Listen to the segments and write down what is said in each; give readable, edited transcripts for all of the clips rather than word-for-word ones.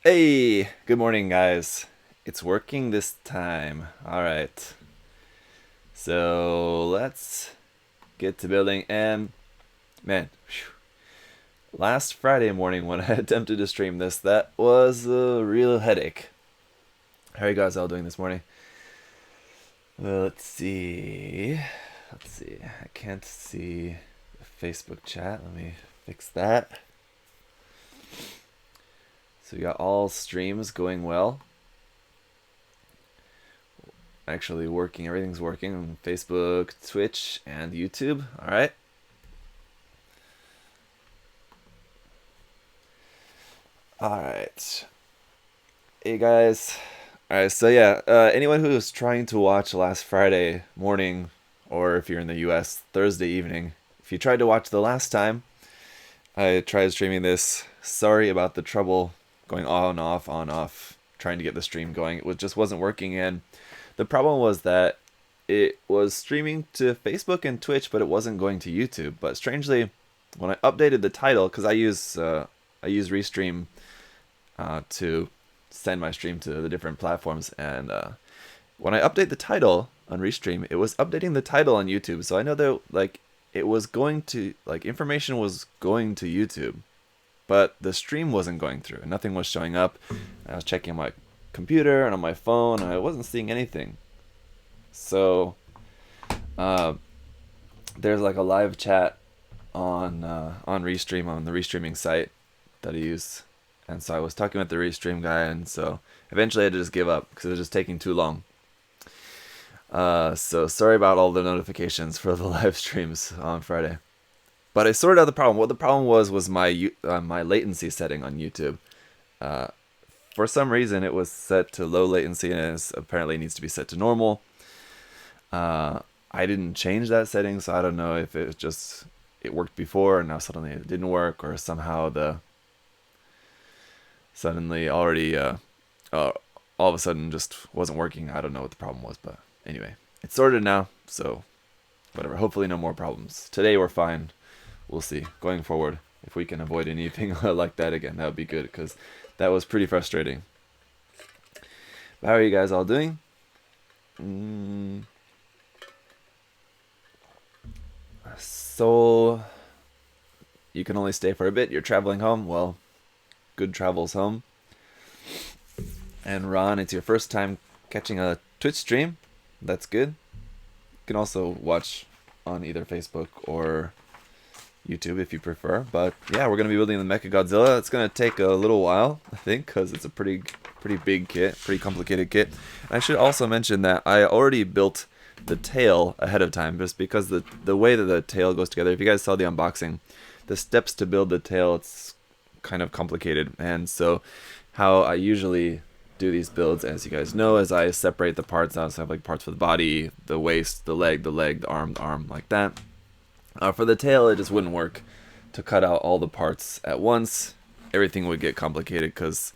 Hey, good morning, guys. It's working this time. All right. So let's get to building. And man, phew, last Friday morning when I attempted to stream this, that was a real headache. How are you guys all doing this morning? Well, let's see. Let's see. I can't see the Facebook chat. Let me fix that. So we got all streams going well. Actually working. Everything's working on Facebook, Twitch, and YouTube. All right. All right. Hey guys. All right. So yeah, anyone who was trying to watch last Friday morning, or if you're in the U.S., Thursday evening, if you tried to watch the last time, I tried streaming this. Sorry about the trouble going on, off, trying to get the stream going. Just wasn't working, and the problem was that it was streaming to Facebook and Twitch, but it wasn't going to YouTube. But strangely, when I updated the title, because I use Restream to send my stream to the different platforms, and when I update the title on Restream, it was updating the title on YouTube. So I know that it was going to information was going to YouTube, but the stream wasn't going through. Nothing was showing up. I was checking my computer and on my phone, and I wasn't seeing anything. So uh, there's like a live chat on Restream on the Restreaming site that I use, and so I was talking with the Restream guy, and so eventually I had to just give up because it was just taking too long. So sorry about all the notifications for the live streams on Friday. But I sorted out the problem. What the problem was my latency setting on YouTube. Uh, for some reason, it was set to low latency, and apparently needs to be set to normal. I didn't change that setting, so I don't know if it worked before and now suddenly it didn't work, or somehow the suddenly already all of a sudden just wasn't working. I don't know what the problem was, but anyway, it's sorted now, so whatever. Hopefully no more problems. Today we're fine. We'll see going forward if we can avoid anything like that again. That would be good, because that was pretty frustrating. How are you guys all doing? So you can only stay for a bit. You're traveling home. Well, good travels home. And Ron, it's your first time catching a Twitch stream. That's good. You can also watch on either Facebook or YouTube if you prefer. But yeah, we're gonna be building the MechaGodzilla. It's gonna take a little while, I think, because it's a pretty big kit, pretty complicated kit. And I should also mention that I already built the tail ahead of time, just because the way that the tail goes together. If you guys saw the unboxing, the steps to build the tail, it's kind of complicated. And so how I usually do these builds, as you guys know, is I separate the parts out. So I have like parts for the body, the waist, the leg, the arm, like that. For the tail, it just wouldn't work to cut out all the parts at once. Everything would get complicated because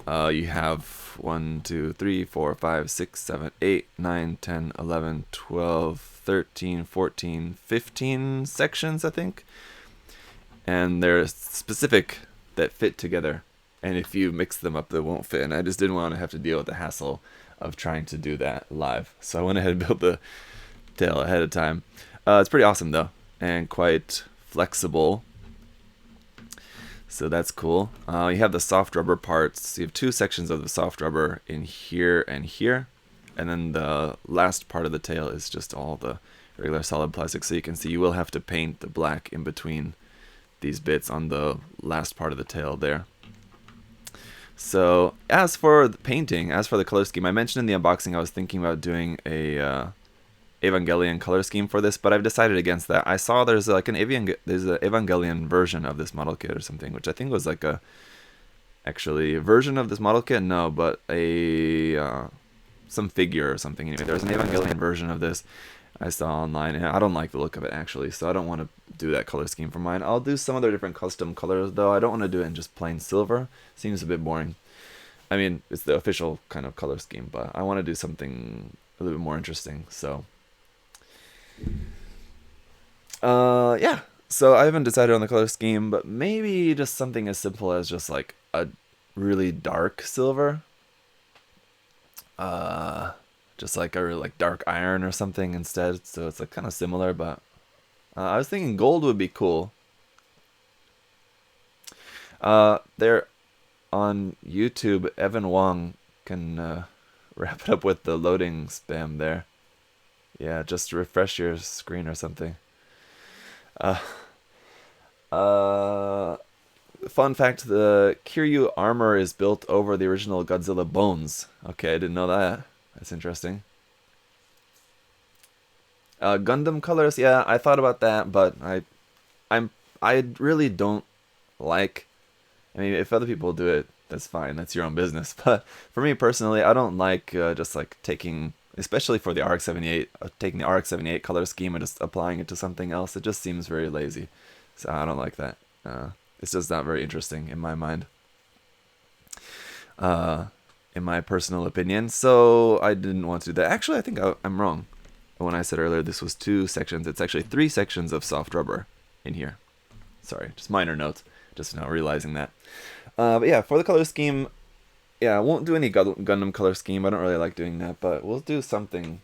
you have 1, 2, 3, 4, 5, 6, 7, 8, 9, 10, 11, 12, 13, 14, 15 sections, I think. And they're specific that fit together. And if you mix them up, they won't fit. And I just didn't want to have to deal with the hassle of trying to do that live. So I went ahead and built the tail ahead of time. It's pretty awesome, though, and quite flexible. So that's cool. You have the soft rubber parts. You have two sections of the soft rubber in here and here. And then the last part of the tail is just all the regular solid plastic. So you can see you will have to paint the black in between these bits on the last part of the tail there. So as for the painting, as for the color scheme, I mentioned in the unboxing I was thinking about doing a Evangelion color scheme for this, but I've decided against that. I saw there's an Evangelion version of this model kit or something, which I think was like a version of this model kit. No, but some figure or something. Anyway, there's an Evangelion version of this I saw online, and I don't like the look of it actually, so I don't want to do that color scheme for mine. I'll do some other different custom colors, though. I don't want to do it in just plain silver. Seems a bit boring. I mean, it's the official kind of color scheme, but I want to do something a little bit more interesting. So yeah, so I haven't decided on the color scheme, but maybe just something as simple as just like a really dark silver. Just like a really like dark iron or something instead. So it's like kind of similar, but I was thinking gold would be cool. There on YouTube, Evan Wong can wrap it up with the loading spam there. Yeah, just refresh your screen or something. Uh, uh, Fun fact: the Kiryu armor is built over the original Godzilla bones. Okay, I didn't know that. That's interesting. Gundam colors, yeah, I thought about that, but I really don't like. I mean, if other people do it, that's fine. That's your own business. But for me personally, I don't like just like taking, especially for the RX-78, taking the RX-78 color scheme and just applying it to something else. It just seems very lazy. So I don't like that. It's just not very interesting in my mind. In my personal opinion. So I didn't want to do that. Actually, I think I'm wrong. When I said earlier this was 2 sections, it's actually 3 sections of soft rubber in here. Sorry, just minor notes. Just now realizing that. But yeah, for the color scheme, yeah, I won't do any Gundam color scheme. I don't really like doing that, but we'll do something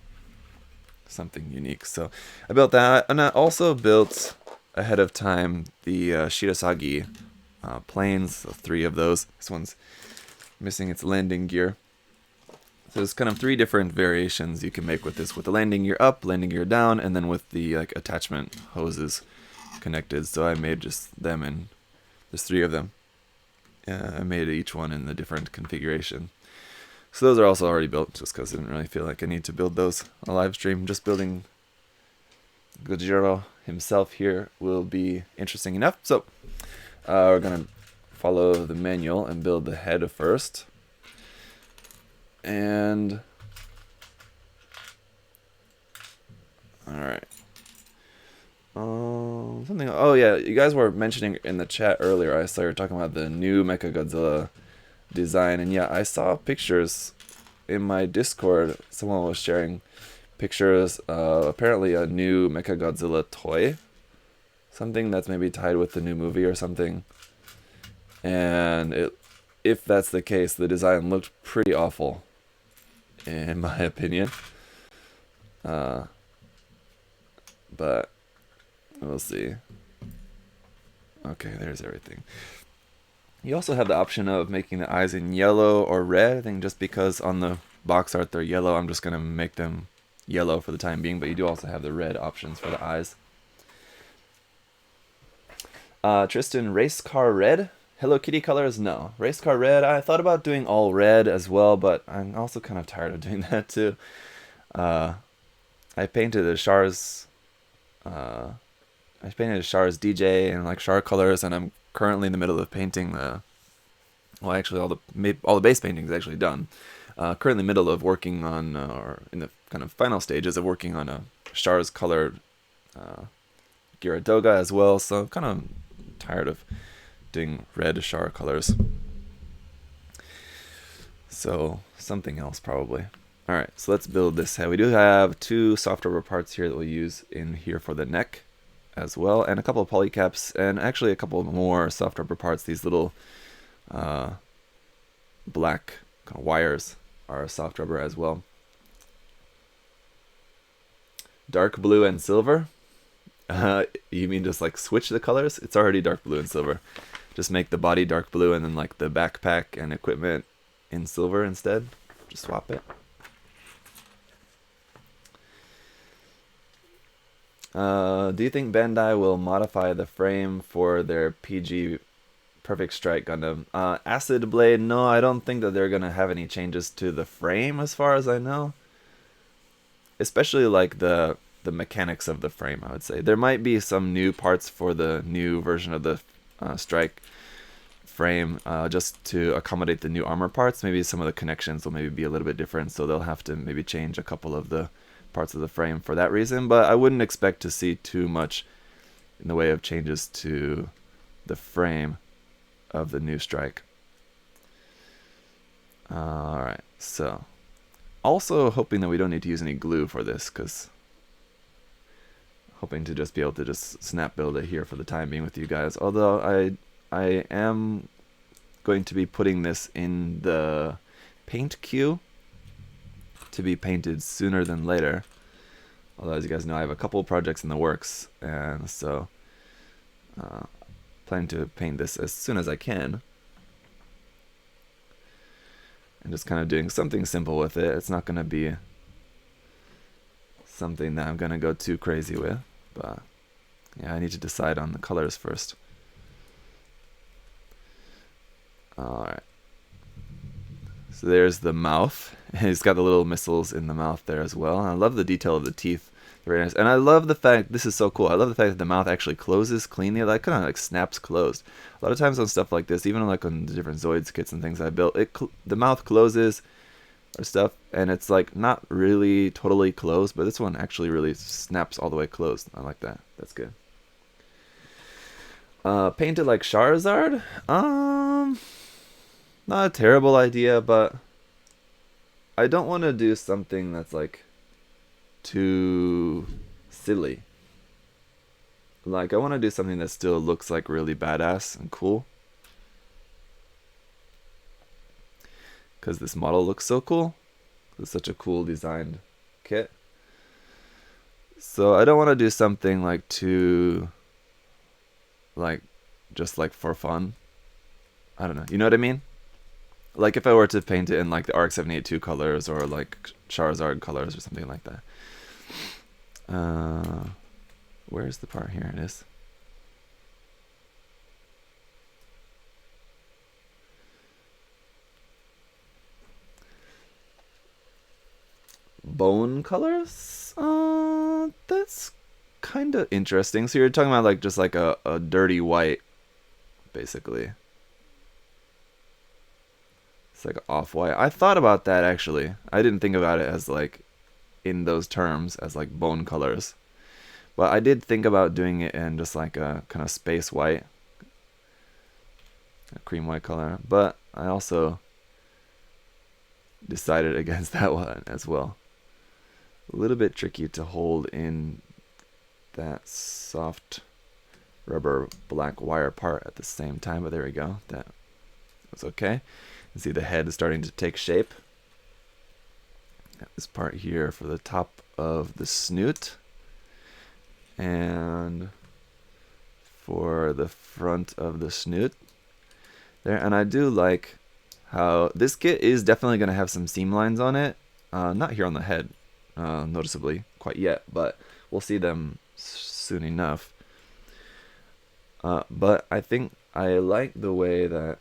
unique. So I built that, and I also built ahead of time the Shirasagi planes. So 3 of those. This one's missing its landing gear. So there's kind of 3 different variations you can make with this, with the landing gear up, landing gear down, and then with the like attachment hoses connected. So I made just them, and there's 3 of them. I made each one in a different configuration. So those are also already built, just because I didn't really feel like I need to build those on a live stream. Just building Gojira himself here will be interesting enough. So we're going to follow the manual and build the head first. And alright. Something. Oh yeah, you guys were mentioning in the chat earlier. I saw you were talking about the new MechaGodzilla design, and yeah, I saw pictures in my Discord. Someone was sharing pictures. Apparently, a new MechaGodzilla toy, something that's maybe tied with the new movie or something. And if that's the case, the design looked pretty awful, in my opinion. But we'll see. Okay, there's everything. You also have the option of making the eyes in yellow or red. I think just because on the box art they're yellow, I'm just going to make them yellow for the time being. But you do also have the red options for the eyes. Tristan, race car red? Hello Kitty colors? No. Race car red, I thought about doing all red as well, but I'm also kind of tired of doing that too. I painted the Char's DJ and like Char colors, and I'm currently in the middle of painting the. Well, actually, all the base painting is actually done. Currently in the middle of working on, or in the kind of final stages of working on a Char's colored Gyaradoga as well. So I'm kind of tired of doing red Char colors. So something else probably. Alright, so let's build this head. We do have 2 soft rubber parts here that we'll use in here for the neck as well, and a couple of polycaps, and actually a couple more soft rubber parts. These little black kind of wires are soft rubber as well. Dark blue and silver? You mean just like switch the colors? It's already dark blue and silver. Just make the body dark blue and then like the backpack and equipment in silver instead. Just swap it. Do you think Bandai will modify the frame for their PG Perfect Strike Gundam? Acid Blade, no, I don't think that they're going to have any changes to the frame as far as I know. Especially like the mechanics of the frame, I would say. There might be some new parts for the new version of the Strike frame just to accommodate the new armor parts. Maybe some of the connections will maybe be a little bit different, so they'll have to maybe change a couple of the parts of the frame for that reason, but I wouldn't expect to see too much in the way of changes to the frame of the new Strike. Alright, so also hoping that we don't need to use any glue for this, because hoping to just be able to just snap build it here for the time being with you guys, although I am going to be putting this in the paint queue to be painted sooner than later. Although, as you guys know, I have a couple projects in the works, and so plan to paint this as soon as I can. And just kind of doing something simple with it. It's not going to be something that I'm going to go too crazy with, but yeah, I need to decide on the colors first. Alright. So there's the mouth. He's got the little missiles in the mouth there as well. And I love the detail of the teeth. Very nice. And I love the fact, this is so cool, I love the fact that the mouth actually closes cleanly. Like, kind of like snaps closed. A lot of times on stuff like this, even like on the different Zoids kits and things I built, the mouth closes or stuff, and it's like not really totally closed, but this one actually really snaps all the way closed. I like that. That's good. Painted like Charizard? Not a terrible idea, but I don't want to do something that's like too silly. Like, I want to do something that still looks like really badass and cool. Because this model looks so cool. It's such a cool designed kit. So I don't want to do something like too, like, just like for fun. I don't know. You know what I mean? Like if I were to paint it in like the ARC-782 colors or like Charizard colors or something like that. Where's the part? Here it is. Bone colors? That's kind of interesting. So you're talking about like just like a dirty white, basically. It's like off-white. I thought about that actually. I didn't think about it as like in those terms as like bone colors. But I did think about doing it in just like a kind of space white. A cream white color. But I also decided against that one as well. A little bit tricky to hold in that soft rubber black wire part at the same time, but there we go. That was okay. You see the head is starting to take shape. Got this part here for the top of the snoot. And for the front of the snoot. There, and I do like how this kit is definitely going to have some seam lines on it. Not here on the head, noticeably, quite yet, but we'll see them soon enough. But I think I like the way that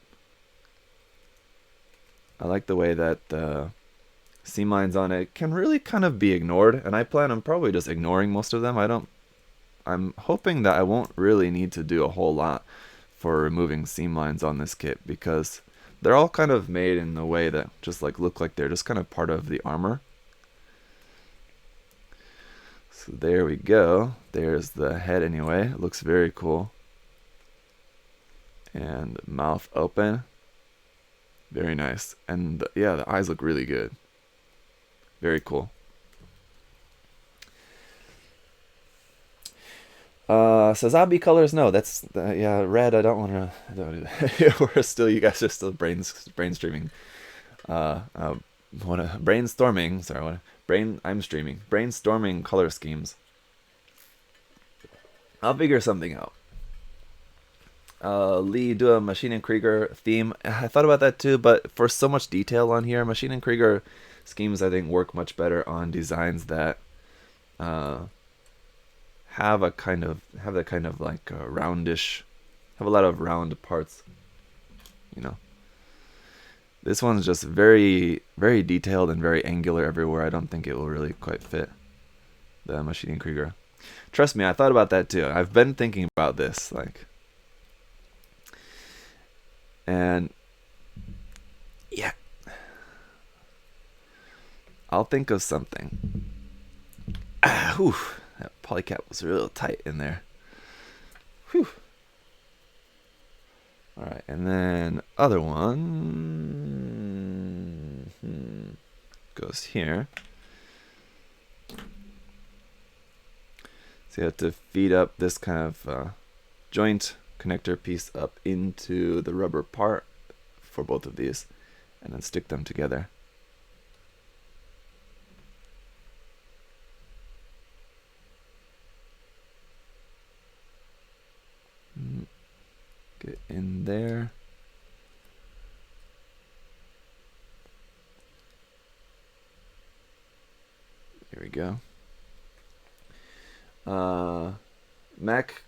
the seam lines on it can really kind of be ignored, and I plan on probably just ignoring most of them. I'm hoping that I won't really need to do a whole lot for removing seam lines on this kit, because they're all kind of made in a way that just like look like they're just kind of part of the armor. So there we go. There's the head anyway. It looks very cool. And mouth open. Very nice. And yeah, the eyes look really good. Very cool. Sazabi colors, no, that's yeah, red. I don't want to do that. We're still, you guys are still brainstorming. Brainstorming. Sorry, I'm streaming. Brainstorming color schemes. I'll figure something out. Lee, do a Machine and Krieger theme. I thought about that too, but for so much detail on here, Machine and Krieger schemes I think work much better on designs that have that kind of like a roundish, have a lot of round parts, you know. This one's just very, very detailed and very angular everywhere. I don't think it will really quite fit the Machine and Krieger. Trust me, I thought about that too. I've been thinking about this, like, and yeah, I'll think of something. Whew, that polycap was real tight in there. Whew. All right, and then other one goes here. So you have to feed up this kind of joint connector piece up into the rubber part for both of these, and then stick them together. Get in there. Here we go. Mech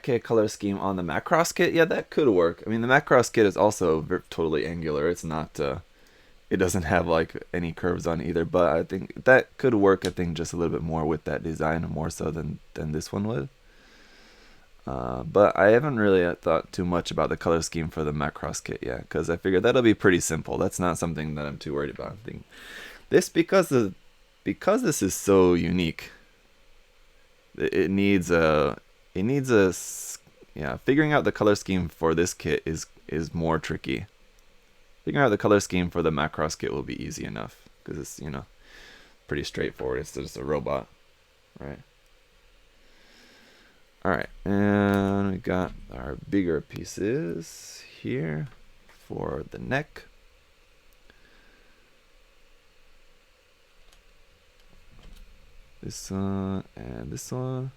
kit color scheme on the Macross kit. Yeah, that could work. I mean, the Macross kit is also totally angular. It's not. It doesn't have like any curves on either. But I think that could work. I think just a little bit more with that design, more so than this one would. But I haven't really thought too much about the color scheme for the Macross kit yet, because I figured that'll be pretty simple. That's not something that I'm too worried about. I think this, because this is so unique, it needs a figuring out the color scheme for this kit is more tricky. Figuring out the color scheme for the Macross kit will be easy enough, because it's, you know, pretty straightforward. It's just a robot, right? Alright, and we got our bigger pieces here for the neck. This one and this one.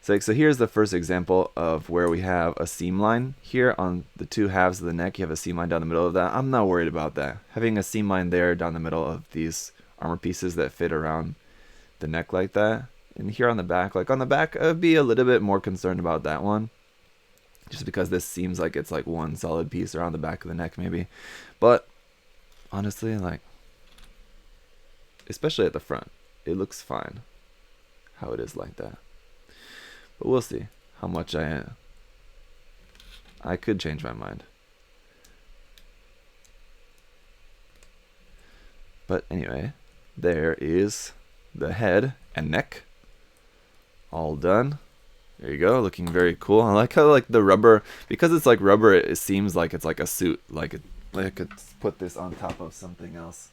So here's the first example of where we have a seam line here on the two halves of the neck. You have a seam line down the middle of that. I'm not worried about that. Having a seam line there down the middle of these armor pieces that fit around the neck like that, and here on the back, like on the back, I'd be a little bit more concerned about that one, just because this seems like it's like one solid piece around the back of the neck maybe. But honestly, like, especially at the front, it looks fine how it is like that. But we'll see how much I could change my mind. But anyway, there is the head and neck all done. There you go, looking very cool. I like how like the rubber, because it's like rubber, it seems like it's like a suit, like I could put this on top of something else.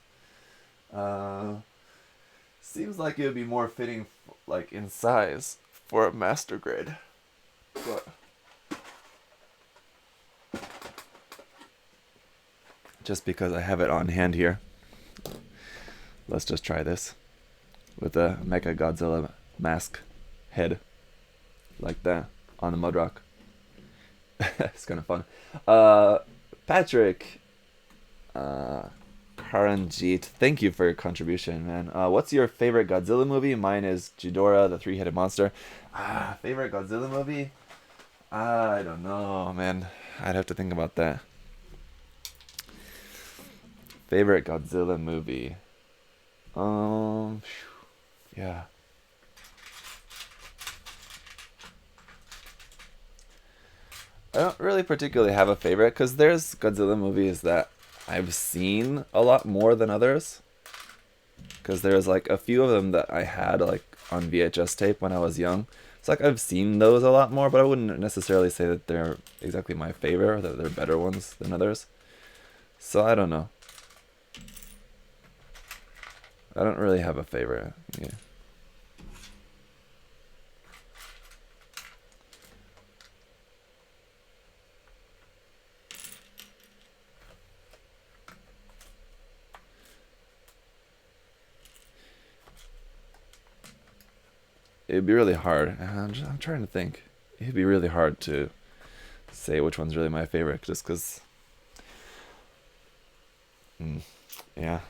Seems like it would be more fitting like in size for a master grade, but just because I have it on hand here, let's just try this with a MechaGodzilla mask head like that on the mud rock. It's kind of fun. Patrick Karanjit, thank you for your contribution, man. What's your favorite Godzilla movie? Mine is Ghidorah, the three-headed monster. Favorite Godzilla movie? I don't know, man. I'd have to think about that. Favorite Godzilla movie? Yeah. I don't really particularly have a favorite, because there's Godzilla movies that I've seen a lot more than others. Because there's like a few of them that I had like on VHS tape when I was young. It's like I've seen those a lot more, but I wouldn't necessarily say that they're exactly my favorite, or that they're better ones than others. So I don't know. I don't really have a favorite. Yeah. It'd be really hard. I'm trying to think. It'd be really hard to say which one's really my favorite, just because. Yeah.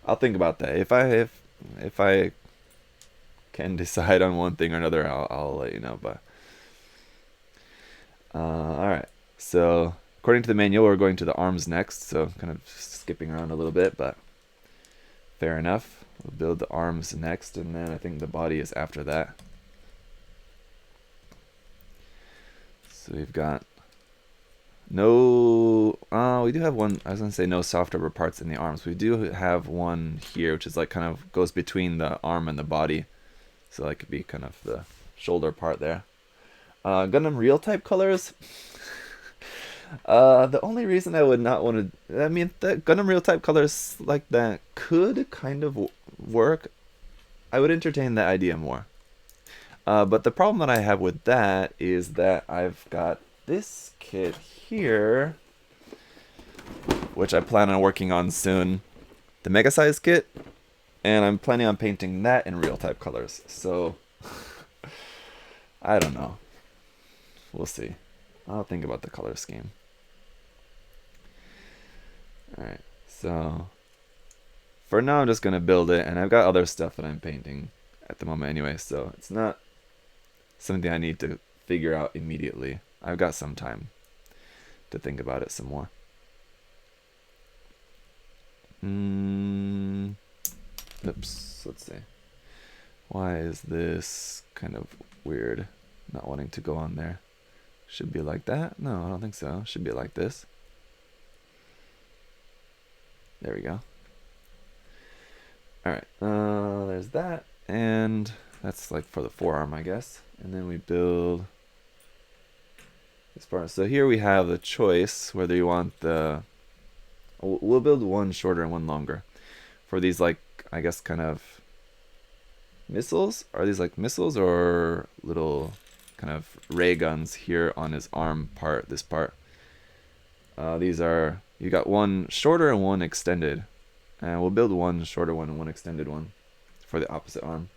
I'll think about that. If I can decide on one thing or another, I'll let you know. But all right. So according to the manual, we're going to the arms next. So kind of skipping around a little bit, but fair enough. We'll build the arms next, and then I think the body is after that. So we've got no... we do have one... I was going to say no soft rubber parts in the arms. We do have one here, which is like kind of goes between the arm and the body. So that could be kind of the shoulder part there. Gundam Real type colors... the only reason I would not want to... I mean, the Gundam Real type colors like that could kind of work. I would entertain that idea more. But the problem that I have with that is that I've got this kit here, which I plan on working on soon, the Mega Size kit, and I'm planning on painting that in real type colors. So I don't know. We'll see. I'll think about the color scheme. Alright, so for now I'm just going to build it, and I've got other stuff that I'm painting at the moment anyway, so it's not something I need to figure out immediately. I've got some time to think about it some more. Oops, let's see. Why is this kind of weird? Not wanting to go on there. Should be like that? No, I don't think so. Should be like this. There we go. Alright, there's that. And that's like for the forearm, I guess. And then we build this part. So here we have the choice whether you want the... We'll build one shorter and one longer. For these, like, I guess kind of missiles? Are these like missiles or little kind of ray guns here on his arm part, this part? These are, you got one shorter and one extended. And we'll build one shorter one and one extended one for the opposite arm.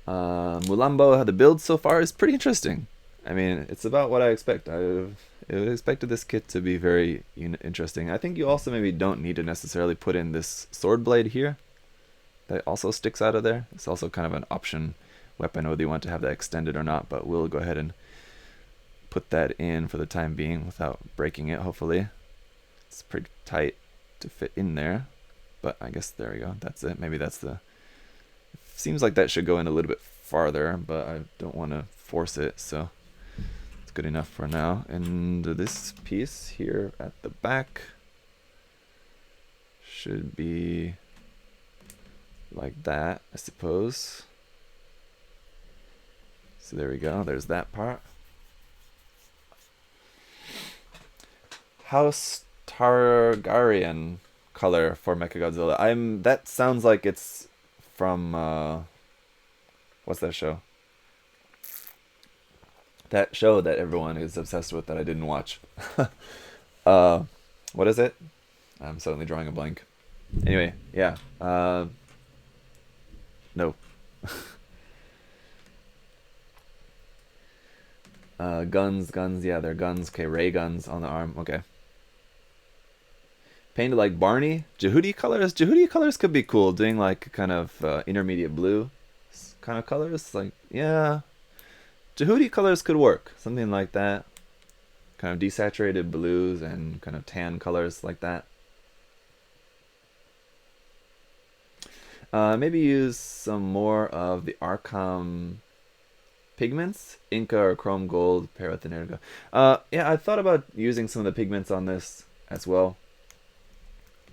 Mulambo, the build so far is pretty interesting. I mean, it's about what I expect. I expected this kit to be very interesting. I think you also maybe don't need to necessarily put in this sword blade here. That also sticks out of there. It's also kind of an option weapon whether you want to have that extended or not, but we'll go ahead and put that in for the time being without breaking it, hopefully. It's pretty tight to fit in there, but I guess there we go. That's it. Maybe that's the... Seems like that should go in a little bit farther, but I don't want to force it, so it's good enough for now. And this piece here at the back should be like that, I suppose. So there we go. There's that part. House Targaryen color for MechaGodzilla. That sounds like it's from what's that show? That show that everyone is obsessed with that I didn't watch. What is it? I'm suddenly drawing a blank. Anyway, yeah. No. Guns, yeah, they're guns. Okay, ray guns on the arm. Okay. Painted like Barney. Jehudi colors. Jehudi colors could be cool. Doing like kind of intermediate blue kind of colors. Like, yeah. Jehudi colors could work. Something like that. Kind of desaturated blues and kind of tan colors like that. Maybe use some more of the Arkham pigments, Inca or Chrome Gold, pair with the Nerga. Yeah, I thought about using some of the pigments on this as well.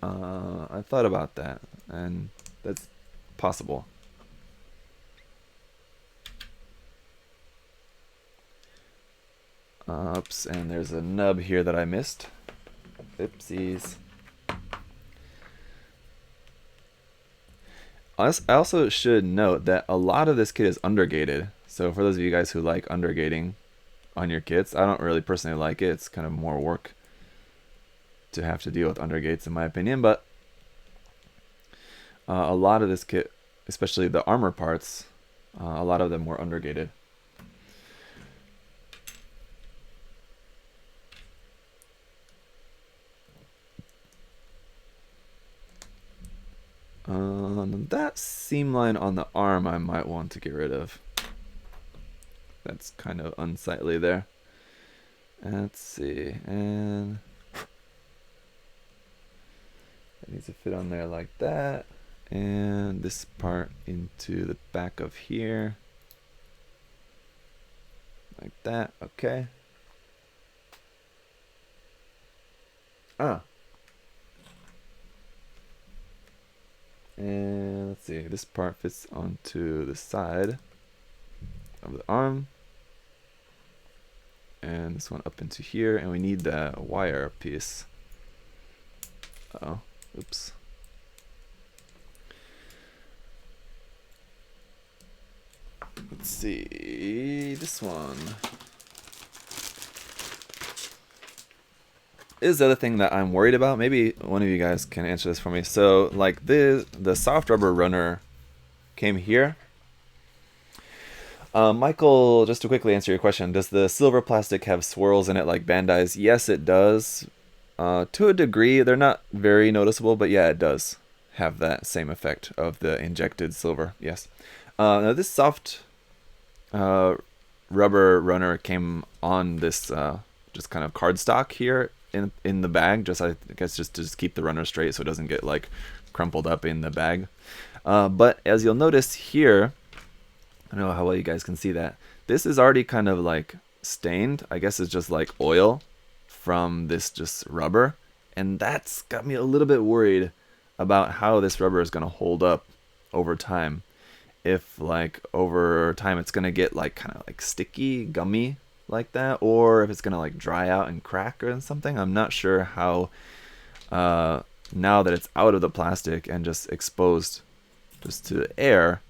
I thought about that, and that's possible. Oops, and there's a nub here that I missed. Oopsies. I also should note that a lot of this kit is undergated. So for those of you guys who like undergating on your kits, I don't really personally like it. It's kind of more work to have to deal with undergates in my opinion, but a lot of this kit, especially the armor parts, a lot of them were undergated. That seam line on the arm I might want to get rid of. That's kind of unsightly there. Let's see, and it needs to fit on there like that, and this part into the back of here like that. Okay. And let's see, this part fits onto the side of the arm, and this one up into here, and we need the wire piece. Uh-oh, oops. Let's see, this one is the other thing that I'm worried about. Maybe one of you guys can answer this for me. So like the soft rubber runner came here. Michael, just to quickly answer your question, does the silver plastic have swirls in it like Bandai's? Yes, it does. To a degree, they're not very noticeable, but yeah, it does have that same effect of the injected silver. Yes. Now this soft rubber runner came on this just kind of cardstock here in the bag, just I guess just to keep the runner straight so it doesn't get like crumpled up in the bag. But as you'll notice here, I don't know how well you guys can see that. This is already kind of like stained. I guess it's just like oil from this just rubber. And that's got me a little bit worried about how this rubber is going to hold up over time. If like over time it's going to get like kind of like sticky, gummy like that. Or if it's going to like dry out and crack or something. I'm not sure how now that it's out of the plastic and just exposed just to the air,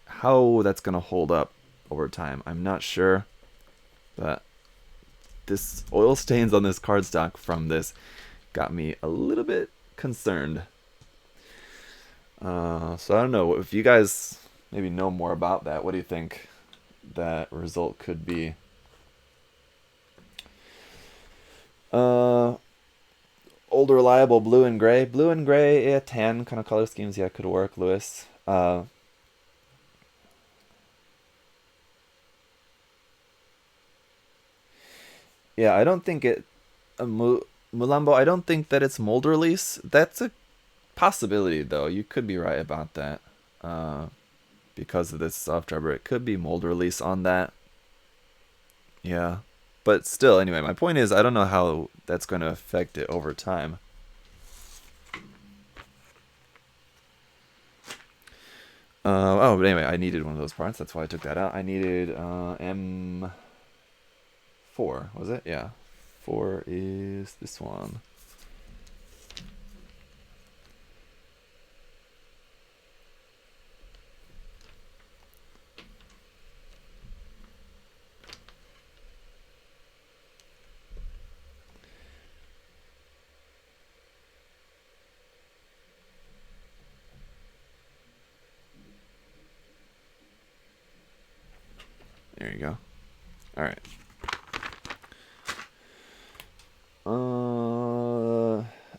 how that's going to hold up over time. I'm not sure, but this oil stains on this cardstock from this got me a little bit concerned. So I don't know, if you guys maybe know more about that, what do you think that result could be? Old reliable blue and gray. Blue and gray, yeah, tan kind of color schemes, yeah, could work, Lewis. Yeah, I don't think it... Mulambo, I don't think that it's mold release. That's a possibility, though. You could be right about that. Because of this soft rubber, it could be mold release on that. Yeah. But still, anyway, my point is, I don't know how that's going to affect it over time. Oh, but anyway, I needed one of those parts. That's why I took that out. I needed M4, was it? Yeah. 4 is this one. There you go. All right.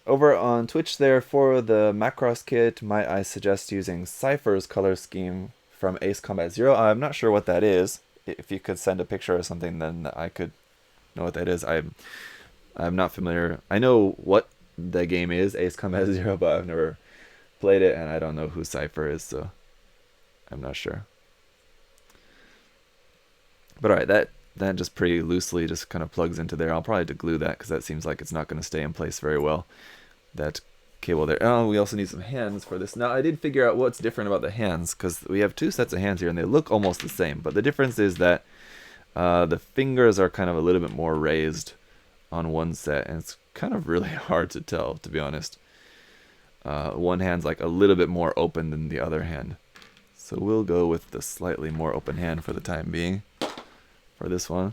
Over on Twitch there, for the Macross kit, might I suggest using Cypher's color scheme from Ace Combat Zero? I'm not sure what that is. If you could send a picture or something, then I could know what that is. I'm not familiar. I know what the game is, Ace Combat Zero, but I've never played it, and I don't know who Cypher is, so I'm not sure. But alright, that just pretty loosely just kind of plugs into there. I'll probably have to glue that because that seems like it's not going to stay in place very well. That cable there. Oh, we also need some hands for this. Now, I did figure out what's different about the hands, because we have two sets of hands here and they look almost the same. But the difference is that the fingers are kind of a little bit more raised on one set, and it's kind of really hard to tell, to be honest. One hand's like a little bit more open than the other hand. So we'll go with the slightly more open hand for the time being for this one.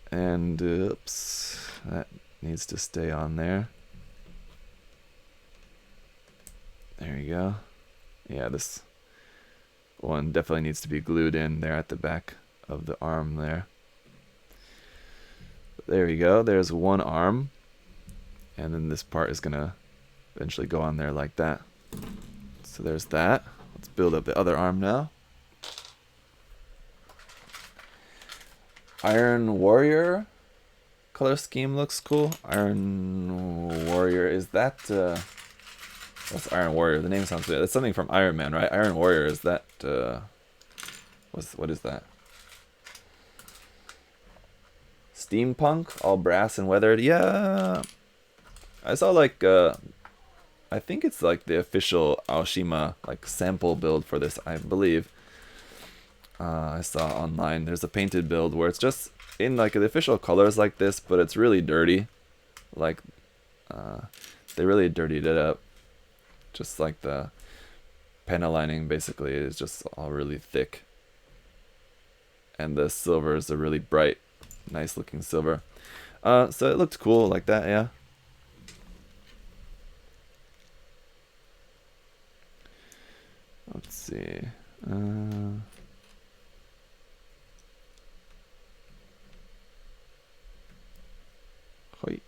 And oops, that needs to stay on there. There you go. Yeah, this one definitely needs to be glued in there at the back of the arm there. There we go. There's one arm. And then this part is going to eventually go on there like that. So there's that. Let's build up the other arm now. Iron Warrior color scheme looks cool. Iron Warrior, is that what's Iron Warrior? The name sounds good. That's something from Iron Man, right? Iron Warrior, is that what is that? Steampunk, all brass and weathered. Yeah, I saw like I think it's like the official Aoshima like sample build for this, I believe. I saw online there's a painted build where it's just in like the official colors like this, but it's really dirty. Like they really dirtied it up, just like the panel lining basically is just all really thick. And the silver is a really bright, nice looking silver. So it looked cool like that, yeah. Let's see. Hoi.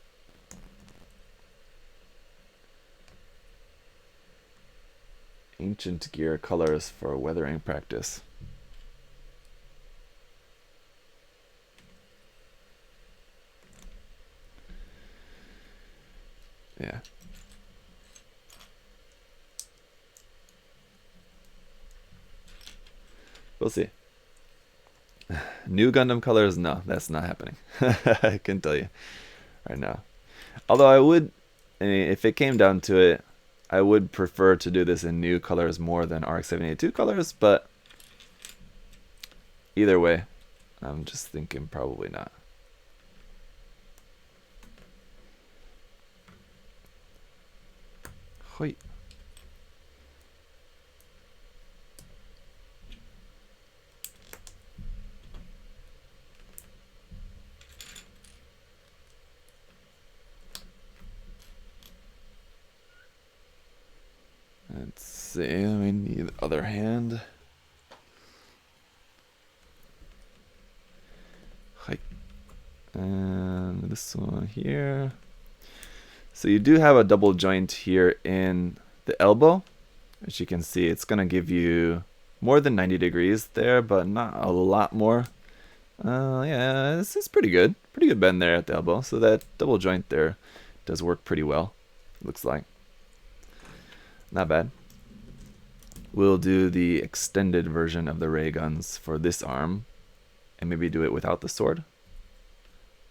Ancient gear colors for weathering practice. Yeah. We'll see. New Gundam colors? No, that's not happening. I can tell you right now. Although I mean, if it came down to it, I would prefer to do this in new colors more than RX-782 colors, but either way, I'm just thinking probably not. Hoi. Let's see, we need the other hand. And this one here. So you do have a double joint here in the elbow. As you can see, it's going to give you more than 90 degrees there, but not a lot more. Yeah, this is pretty good. Pretty good bend there at the elbow. So that double joint there does work pretty well, looks like. Not bad. We'll do the extended version of the ray guns for this arm, and maybe do it without the sword,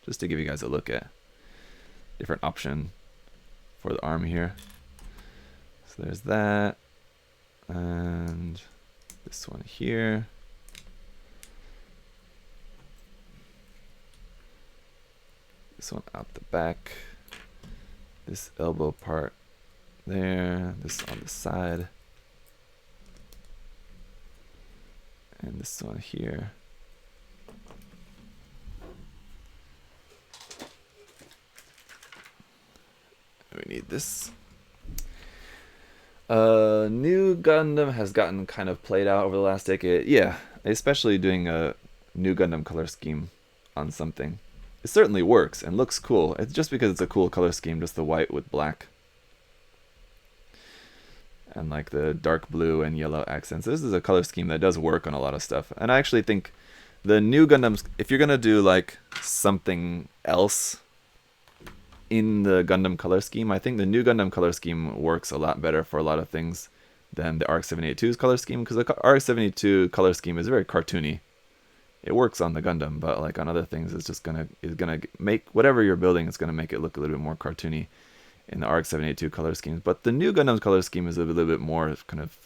just to give you guys a look at different option for the arm here. So there's that, and this one here. This one out the back. This elbow part there, this on the side, and this one here. We need this. New Gundam has gotten kind of played out over the last decade. Yeah, especially doing a new Gundam color scheme on something. It certainly works and looks cool. It's just because it's a cool color scheme, just the white with black. And like the dark blue and yellow accents. This is a color scheme that does work on a lot of stuff. And I actually think the new Gundams, if you're going to do like something else in the Gundam color scheme, I think the new Gundam color scheme works a lot better for a lot of things than the RX-782's color scheme, because the RX-72 color scheme is very cartoony. It works on the Gundam, but like on other things, it's just gonna make whatever you're building, it's gonna make it look a little bit more cartoony in the RX-782 color schemes. But the new Gundam's color scheme is a little bit more kind of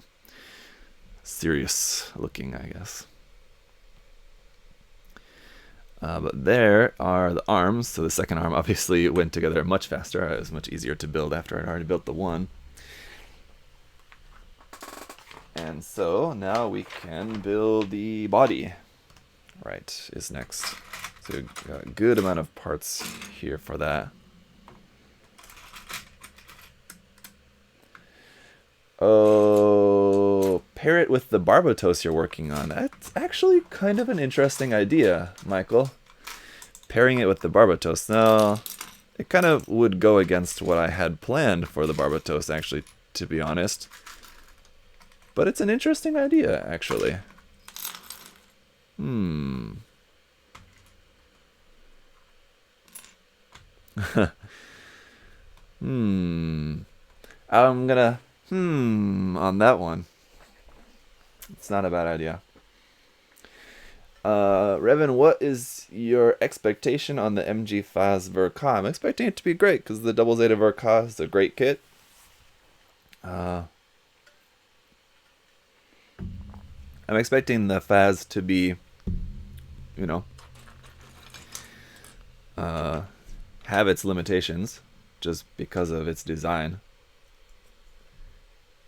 serious looking, I guess. But there are the arms. So the second arm obviously went together much faster. It was much easier to build after I'd already built the one. And so now we can build the body. Right, is next. So we've got a good amount of parts here for that. Oh, pair it with the Barbatos you're working on. That's actually kind of an interesting idea, Michael. Pairing it with the Barbatos. Now, it kind of would go against what I had planned for the Barbatos, actually, to be honest. But it's an interesting idea, actually. I'm gonna on that one. It's not a bad idea. Revan, what is your expectation on the MG Phase Ver Ka? I'm expecting it to be great because the Double Zeta Ver Ka is a great kit. I'm expecting the Phase to be, you know, have its limitations just because of its design.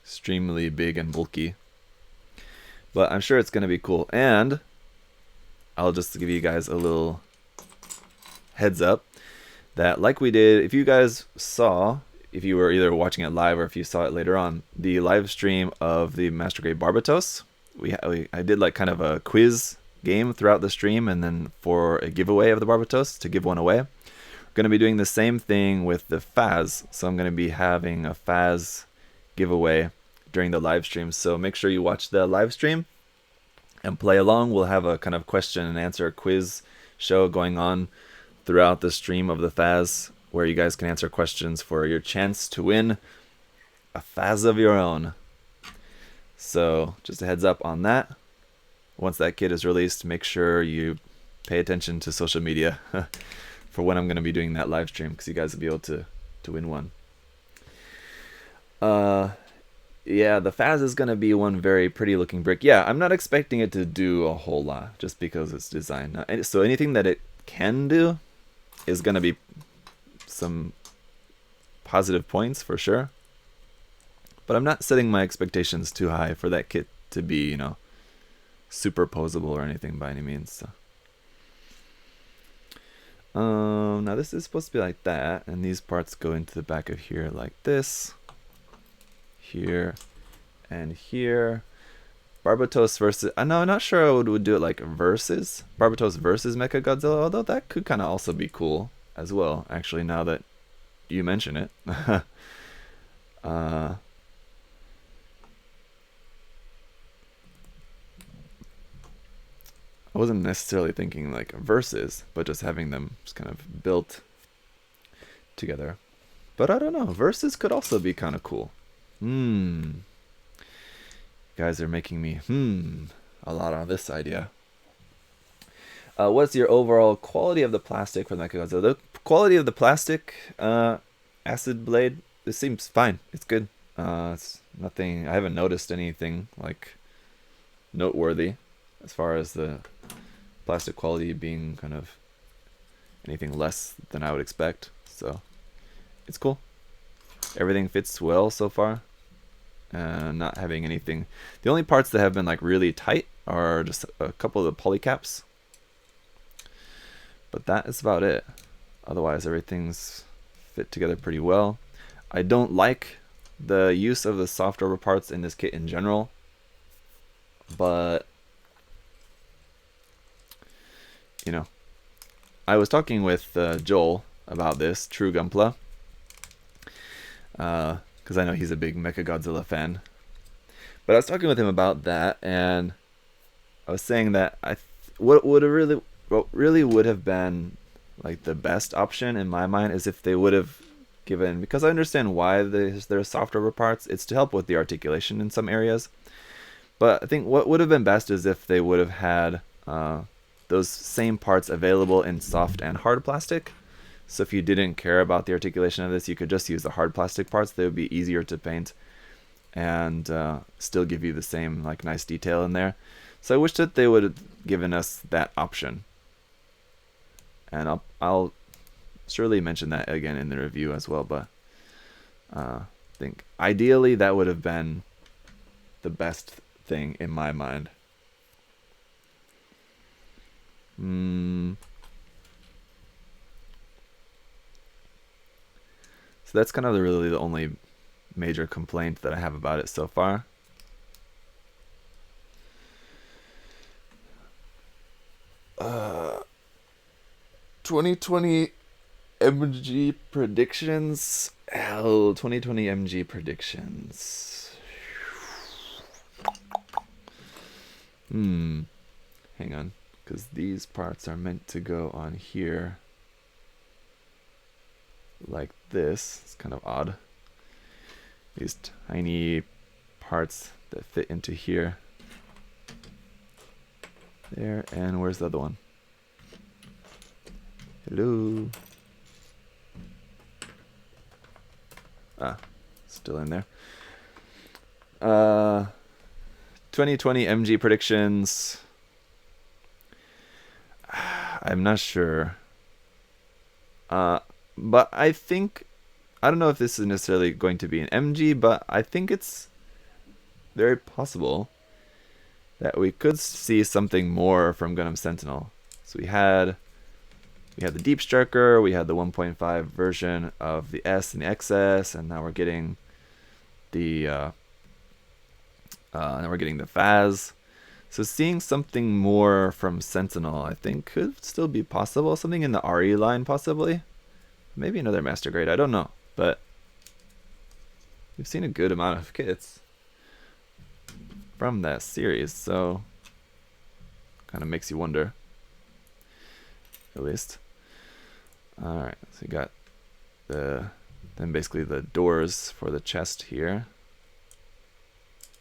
extremely big and bulky. But I'm sure it's going to be cool. And I'll just give you guys a little heads up that, like we did, if you guys saw, if you were either watching it live or if you saw it later on, the live stream of the Master Grade Barbatos, I did like kind of a quiz game throughout the stream, and then for a giveaway of the Barbatos to give one away. We're going to be doing the same thing with the Faz, so I'm going to be having a Faz giveaway during the live stream, so make sure you watch the live stream and play along. We'll have a kind of question and answer quiz show going on throughout the stream of the Faz, where you guys can answer questions for your chance to win a Faz of your own. So just a heads up on that. Once that kit is released, make sure you pay attention to social media for when I'm going to be doing that live stream, because you guys will be able to win one. Yeah, the Faz is going to be one very pretty looking brick. Yeah, I'm not expecting it to do a whole lot just because it's designed. So anything that it can do is going to be some positive points for sure. But I'm not setting my expectations too high for that kit to be, you know, superposable or anything by any means. So. Now this is supposed to be like that, and these parts go into the back of here like this. Here and here. Barbatos versus... no, I'm not sure I would do it like versus. Barbatos versus MechaGodzilla, although that could kind of also be cool as well, actually, now that you mention it. I wasn't necessarily thinking like versus, but just having them just kind of built together. But I don't know, versus could also be kind of cool. You guys are making me a lot on this idea. What's your overall quality of the plastic for the MechaGodzilla? The quality of the plastic, acid blade, this seems fine. It's good. It's nothing. I haven't noticed anything like noteworthy as far as the plastic quality being kind of anything less than I would expect. So it's cool. Everything fits well so far. Not having anything. The only parts that have been like really tight are just a couple of the polycaps. But that is about it. Otherwise, everything's fit together pretty well. I don't like the use of the soft rubber parts in this kit in general. But, you know, I was talking with Joel about this, True Gunpla. Because I know he's a big MechaGodzilla fan. But I was talking with him about that, and I was saying that what really would have been like the best option in my mind is if they would have given, because I understand why there's soft rubber parts, it's to help with the articulation in some areas. But I think what would have been best is if they would have had those same parts available in soft and hard plastic. So if you didn't care about the articulation of this, you could just use the hard plastic parts. They would be easier to paint and still give you the same like nice detail in there. So I wish that they would have given us that option. And I'll surely mention that again in the review as well. But I think ideally that would have been the best thing in my mind. So that's kind of really the only major complaint that I have about it so far. Uh, 2020 MG predictions. 2020 MG predictions. Hang on, because these parts are meant to go on here. Like this. It's kind of odd. These tiny parts that fit into here. There, and where's the other one? Hello. Still in there. 2020 MG predictions. I'm not sure. But I think, I don't know if this is necessarily going to be an MG, but I think it's very possible that we could see something more from Gundam Sentinel. So we had the Deep Striker, we had the 1.5 version of the S and the XS, and now we're getting the FAS. So seeing something more from Sentinel, I think, could still be possible. Something in the RE line, possibly. Maybe another Master Grade, I don't know. But we've seen a good amount of kits from that series, so kind of makes you wonder, at least. Alright, so you got then basically the doors for the chest here.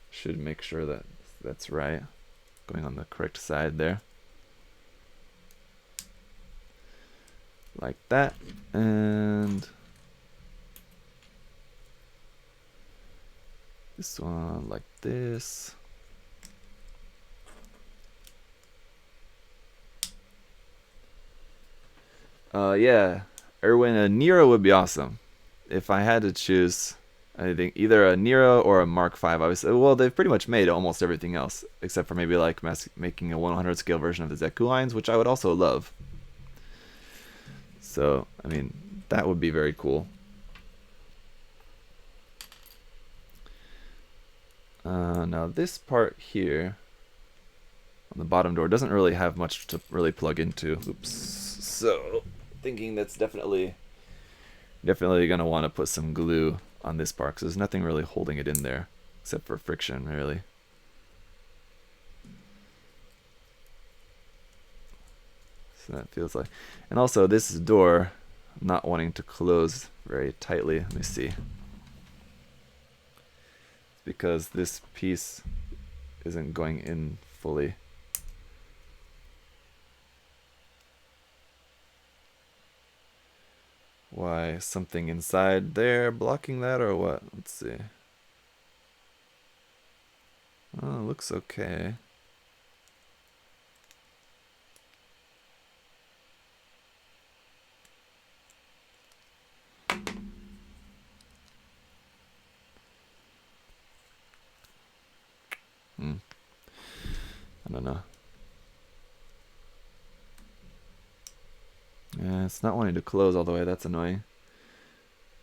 Should make sure that that's right, going on the correct side there, like that. And this one like this. Yeah, Erwin, a Nero would be awesome. If I had to choose, I think either a Nero or a Mark V. Obviously, well, they've pretty much made almost everything else, except for maybe like making a 100 scale version of the Zeku lines, which I would also love. So, I mean, that would be very cool. Now this part here on the bottom door doesn't really have much to really plug into. Oops. So, thinking that's definitely gonna want to put some glue on this part, because there's nothing really holding it in there except for friction, really. So that feels like, and also this door I'm not wanting to close very tightly. Let me see. It's because this piece isn't going in fully. Why, something inside there blocking that or what? Let's see. Oh, it looks okay. I don't know. Yeah, it's not wanting to close all the way. That's annoying.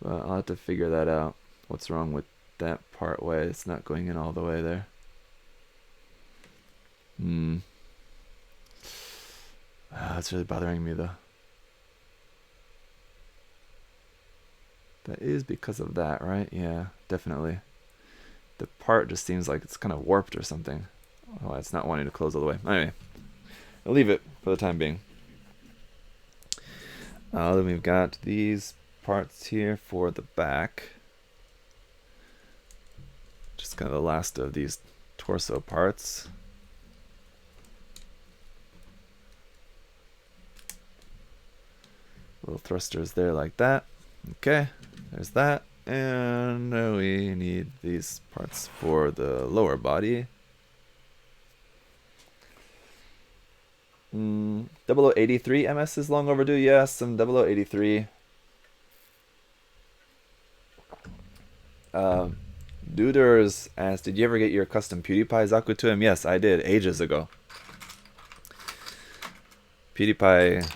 But I'll have to figure that out. What's wrong with that part way? It's not going in all the way there. It's really bothering me though. That is because of that, right? Yeah, definitely. The part just seems like it's kind of warped or something. Oh, it's not wanting to close all the way. Anyway, I'll leave it for the time being. Then we've got these parts here for the back. Just kind of the last of these torso parts. Little thrusters there like that. Okay, there's that. And we need these parts for the lower body. 0083 MS is long overdue. Yes, some 0083. Duders asked, did you ever get your custom PewDiePie Zaku to him? Yes, I did, ages ago. PewDiePie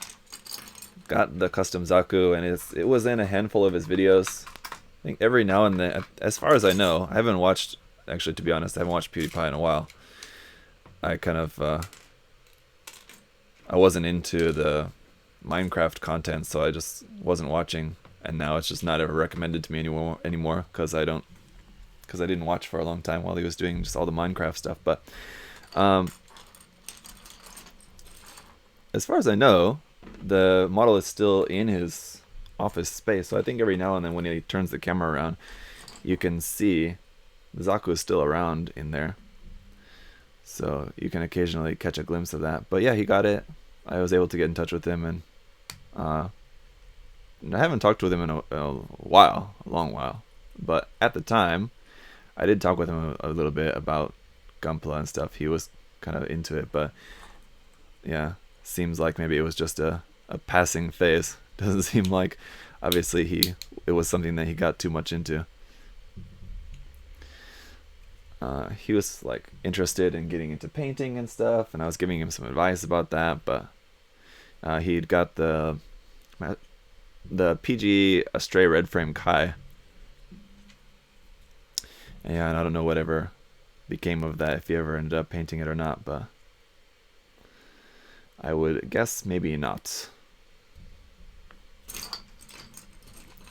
got the custom Zaku, and it was in a handful of his videos. I think every now and then, as far as I know, I haven't watched, actually to be honest, I haven't watched PewDiePie in a while. I kind of, I wasn't into the Minecraft content, so I just wasn't watching, and now it's just not ever recommended to me anymore because I didn't watch for a long time while he was doing just all the Minecraft stuff. But as far as I know, the model is still in his office space, so I think every now and then when he turns the camera around, you can see the Zaku is still around in there. So you can occasionally catch a glimpse of that. But yeah, he got it. I was able to get in touch with him, and I haven't talked with him in a while, a long while. But at the time, I did talk with him a little bit about Gunpla and stuff. He was kind of into it, but yeah, seems like maybe it was just a passing phase. Doesn't seem like, obviously, it was something that he got too much into. he was like interested in getting into painting and stuff, and I was giving him some advice about that. But he'd got the PG Astray Red Frame Kai, and I don't know whatever became of that, if he ever ended up painting it or not, but I would guess maybe not.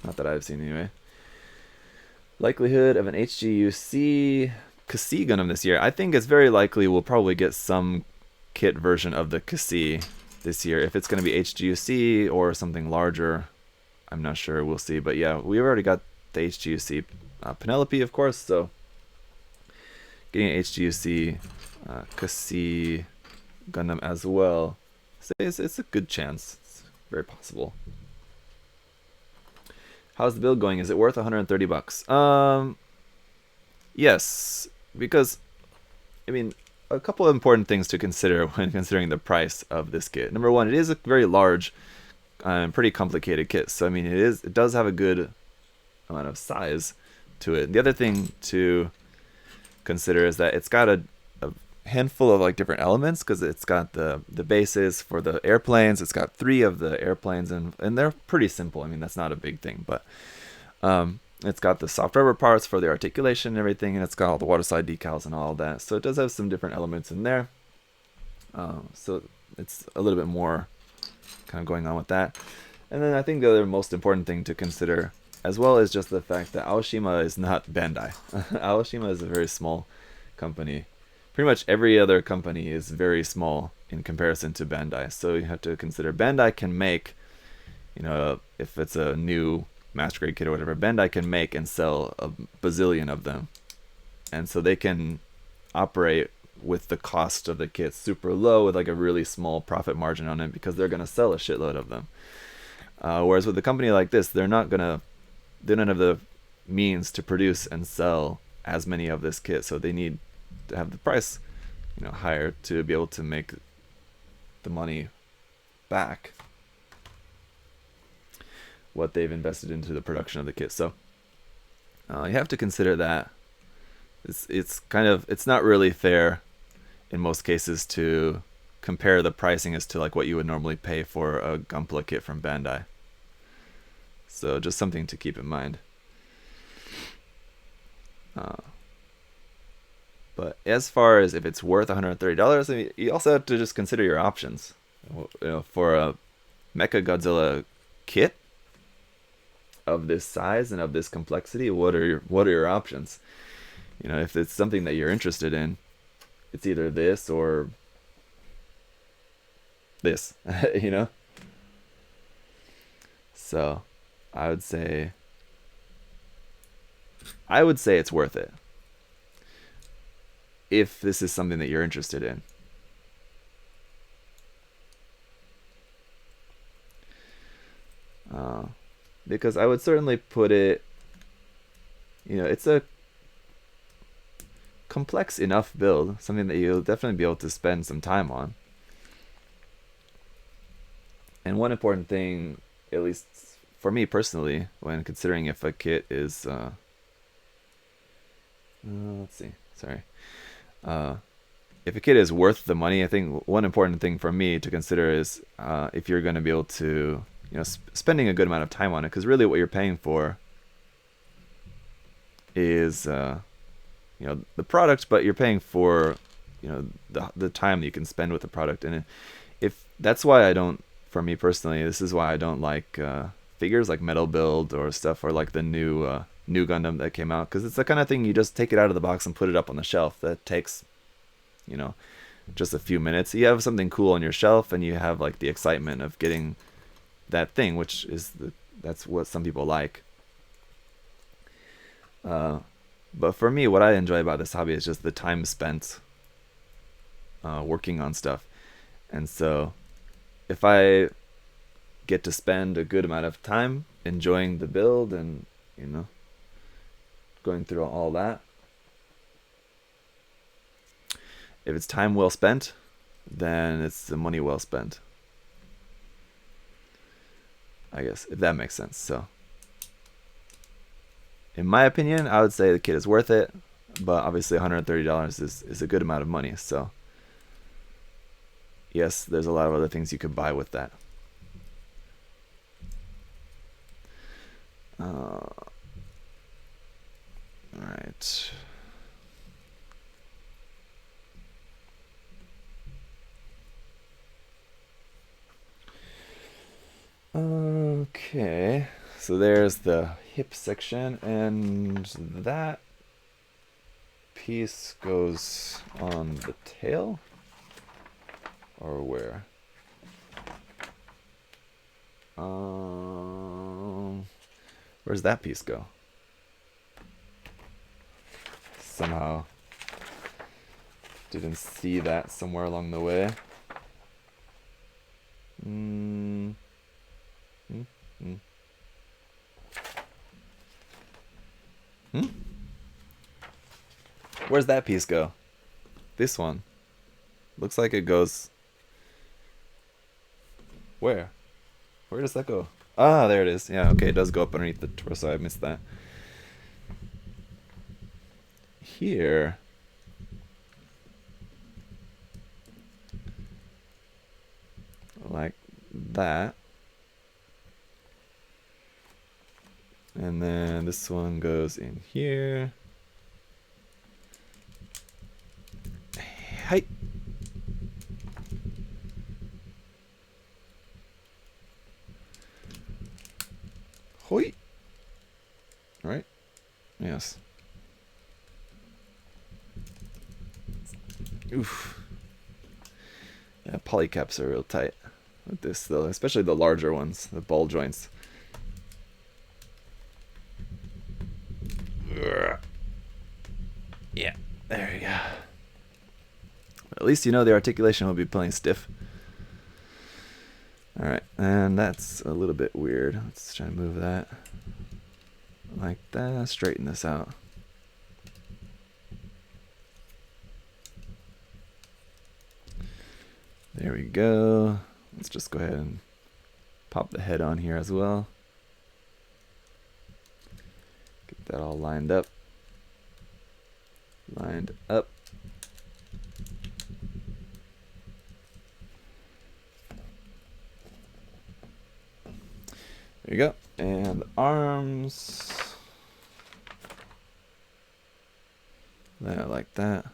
Not that I've seen anyway. Likelihood of an HGUC Kasi Gundam this year. I think it's very likely we'll probably get some kit version of the Kasi this year. If it's going to be HGUC or something larger, I'm not sure. We'll see. But yeah, we've already got the HGUC Penelope, of course, so getting an HGUC Kasi Gundam as well. So it's a good chance. It's very possible. How's the build going? Is it worth 130 bucks? Yes, because I mean, a couple of important things to consider when considering the price of this kit. Number one, it is a very large and pretty complicated kit. So I mean, it does have a good amount of size to it. The other thing to consider is that it's got a handful of like different elements, because it's got the bases for the airplanes. It's got 3 of the airplanes, and they're pretty simple. I mean, that's not a big thing, but it's got the soft rubber parts for the articulation and everything, and it's got all the waterside decals and all of that. So it does have some different elements in there. So it's a little bit more kind of going on with that. And then I think the other most important thing to consider as well is just the fact that Aoshima is not Bandai. Aoshima is a very small company. Pretty much every other company is very small in comparison to Bandai. So you have to consider Bandai can make, you know, if it's a new master grade kit or whatever, Bandai can make and sell a bazillion of them. And so they can operate with the cost of the kit super low with like a really small profit margin on it, because they're going to sell a shitload of them. Whereas with a company like this, they don't have the means to produce and sell as many of this kit. So they need to have the price, you know, higher to be able to make the money back what they've invested into the production of the kit. So you have to consider that it's not really fair in most cases to compare the pricing as to like what you would normally pay for a Gunpla kit from Bandai. So just something to keep in mind. But as far as if it's worth $130, I mean, you also have to just consider your options. You know, for a MechaGodzilla kit of this size and of this complexity, what are your options? You know, if it's something that you're interested in, it's either this or this, you know? So I would say it's worth it if this is something that you're interested in. Because I would certainly put it, you know, it's a complex enough build, something that you'll definitely be able to spend some time on. And one important thing, at least for me personally, when considering if a kit is, let's see, sorry. If a kit is worth the money, I think one important thing for me to consider is if you're going to be able to, you know, spending a good amount of time on it, because really what you're paying for is, you know, the product, but you're paying for, you know, the time that you can spend with the product. And if that's why for me personally, this is why I don't like figures like Metal Build or stuff, or like the new Gundam that came out, because it's the kind of thing you just take it out of the box and put it up on the shelf. That takes, you know, just a few minutes. You have something cool on your shelf, and you have like the excitement of getting that thing, which is that's what some people like. But for me, what I enjoy about this hobby is just the time spent working on stuff. And so if I get to spend a good amount of time enjoying the build and, you know, going through all that, if it's time well spent, then it's the money well spent, I guess, if that makes sense. So in my opinion, I would say the kit is worth it. but obviously $130 is a good amount of money. So yes, there's a lot of other things you could buy with that. All right. Okay, so there's the hip section, and that piece goes on the tail, or where? Where's that piece go? Somehow didn't see that somewhere along the way. Where's that piece go? This one. Looks like it goes... Where? Where does that go? Ah, there it is. Yeah, okay, it does go up underneath the torso. I missed that. Here. Like that. And then this one goes in here. Hi. Hoi. Right? Yes. Oof. Yeah, polycaps are real tight with this though, especially the larger ones, the ball joints. Yeah, there you go. At least you know the articulation will be playing stiff. Alright, and that's a little bit weird. Let's try to move that like that. Straighten this out. There we go. Let's just go ahead and pop the head on here as well. Get that all lined up. Lined up. There you go. And the arms. There, like that.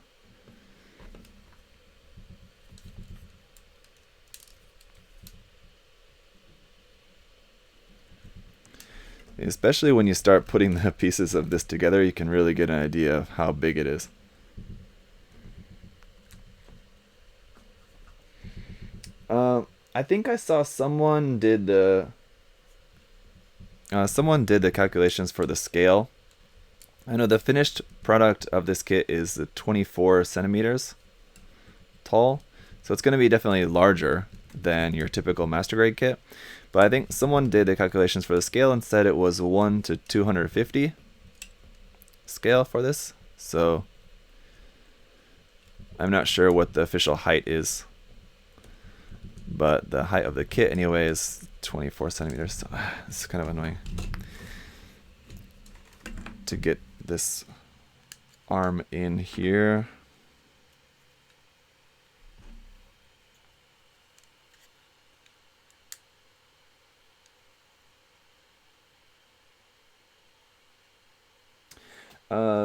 Especially when you start putting the pieces of this together, you can really get an idea of how big it is. I think I saw someone did the calculations for the scale. I know the finished product of this kit is 24 centimeters tall, so it's going to be definitely larger than your typical master grade kit. But I think someone did the calculations for the scale and said it was 1 to 250 scale for this. So I'm not sure what the official height is, but the height of the kit anyway is 24 centimeters. So it's kind of annoying to get this arm in here.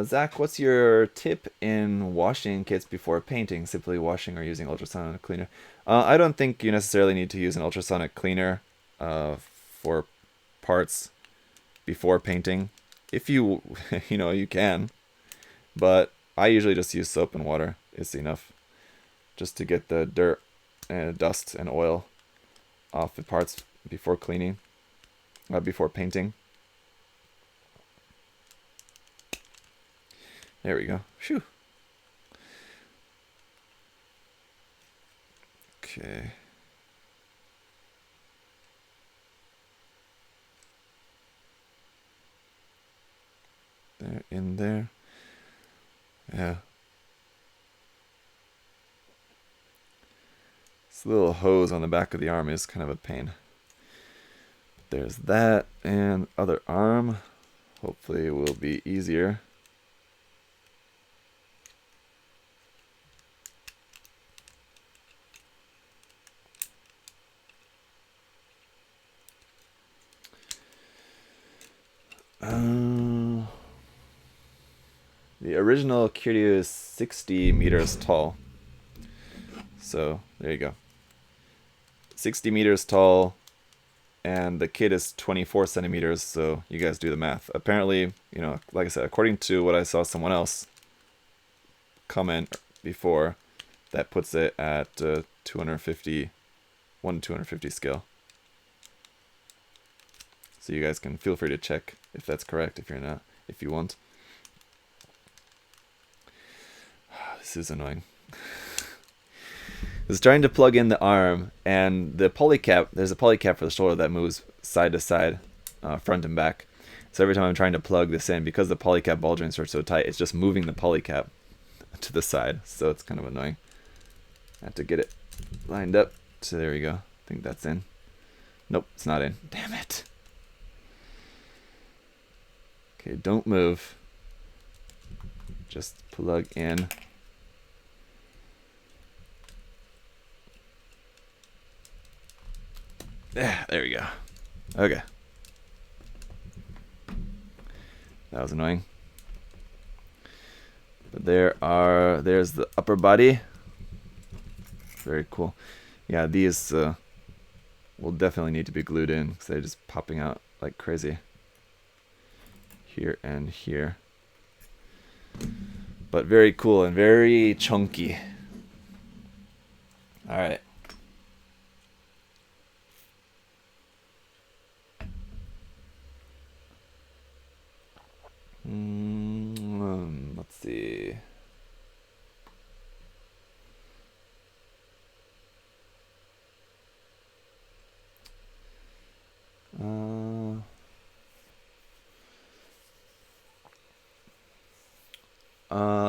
Zach, what's your tip in washing kits before painting? Simply washing or using ultrasonic cleaner? I don't think you necessarily need to use an ultrasonic cleaner for parts before painting. If you, you can. But I usually just use soap and water. It's enough just to get the dirt and dust and oil off the parts before cleaning, before painting. There we go. Phew. Okay. There, in there. Yeah. This little hose on the back of the arm is kind of a pain. There's that, and other arm. Hopefully it will be easier. The original Kiryu is 60 meters tall. So, there you go. 60 meters tall, and the kid is 24 centimeters, so you guys do the math. Apparently, you know, like I said, according to what I saw someone else comment before, that puts it at 250, 1 to 250 scale. So you guys can feel free to check if that's correct, if you're not, if you want. This is annoying. I was trying to plug in the arm, and the polycap, there's a polycap for the shoulder that moves side to side, front and back. So every time I'm trying to plug this in, because the polycap ball joints are so tight, it's just moving the polycap to the side. So it's kind of annoying. I have to get it lined up. So there we go. I think that's in. Nope, it's not in. Damn it. Okay, don't move. Just plug in. Yeah, there we go. Okay. That was annoying. But there's the upper body. Very cool. Yeah, these will definitely need to be glued in because they're just popping out like crazy. Here and here. But very cool and very chunky. Alright. Let's see.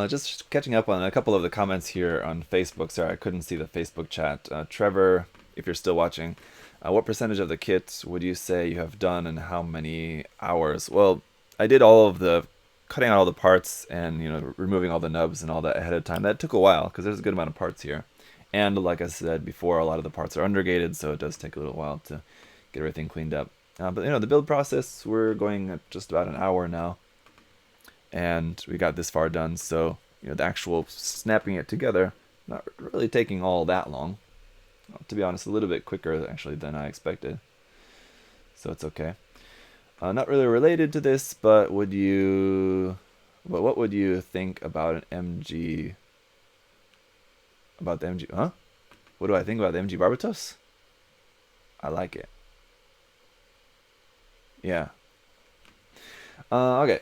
Just catching up on a couple of the comments here on Facebook. Sorry, I couldn't see the Facebook chat. Trevor, if you're still watching, what percentage of the kit would you say you have done and how many hours? Well, I did all of the cutting out all the parts and, you know, removing all the nubs and all that ahead of time. That took a while because there's a good amount of parts here. And like I said before, a lot of the parts are undergated, so it does take a little while to get everything cleaned up. But, you know, the build process, we're going at just about an hour now. And we got this far done, so, you know, the actual snapping it together, not really taking all that long. To be honest, a little bit quicker, actually, than I expected. So it's okay. Not really related to this, but what would you think about an MG? About the MG? Huh? What do I think about the MG Barbatos? I like it. Yeah. Okay.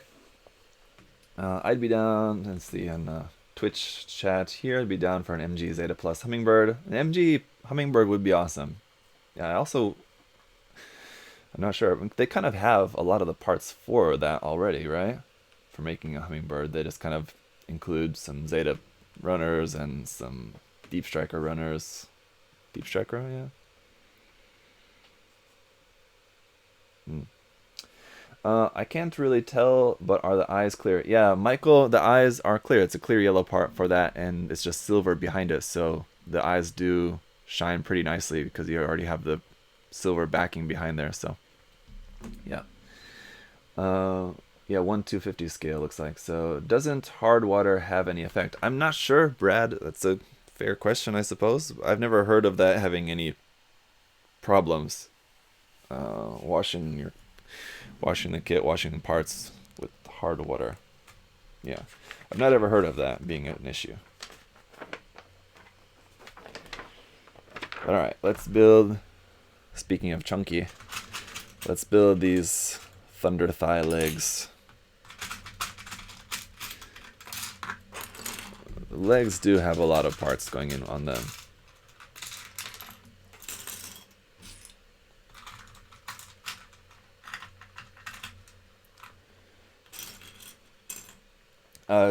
I'd be down. Let's see on Twitch chat here. I'd be down for an MG Zeta Plus Hummingbird. An MG Hummingbird would be awesome. Yeah. I'm not sure. They kind of have a lot of the parts for that already, right? For making a Hummingbird, they just kind of include some Zeta runners and some Deep Striker runners. Deep Striker, yeah. I can't really tell, but are the eyes clear? Yeah, Michael, the eyes are clear. It's a clear yellow part for that, and it's just silver behind it, so the eyes do shine pretty nicely because you already have the silver backing behind there, so yeah. Yeah, 1/250 scale looks like. So doesn't hard water have any effect? I'm not sure, Brad. That's a fair question, I suppose. I've never heard of that having any problems. Washing the kit, washing the parts with hard water. Yeah, I've not ever heard of that being an issue. All right, let's build. Speaking of chunky, let's build these thunder thigh legs. The legs do have a lot of parts going in on them.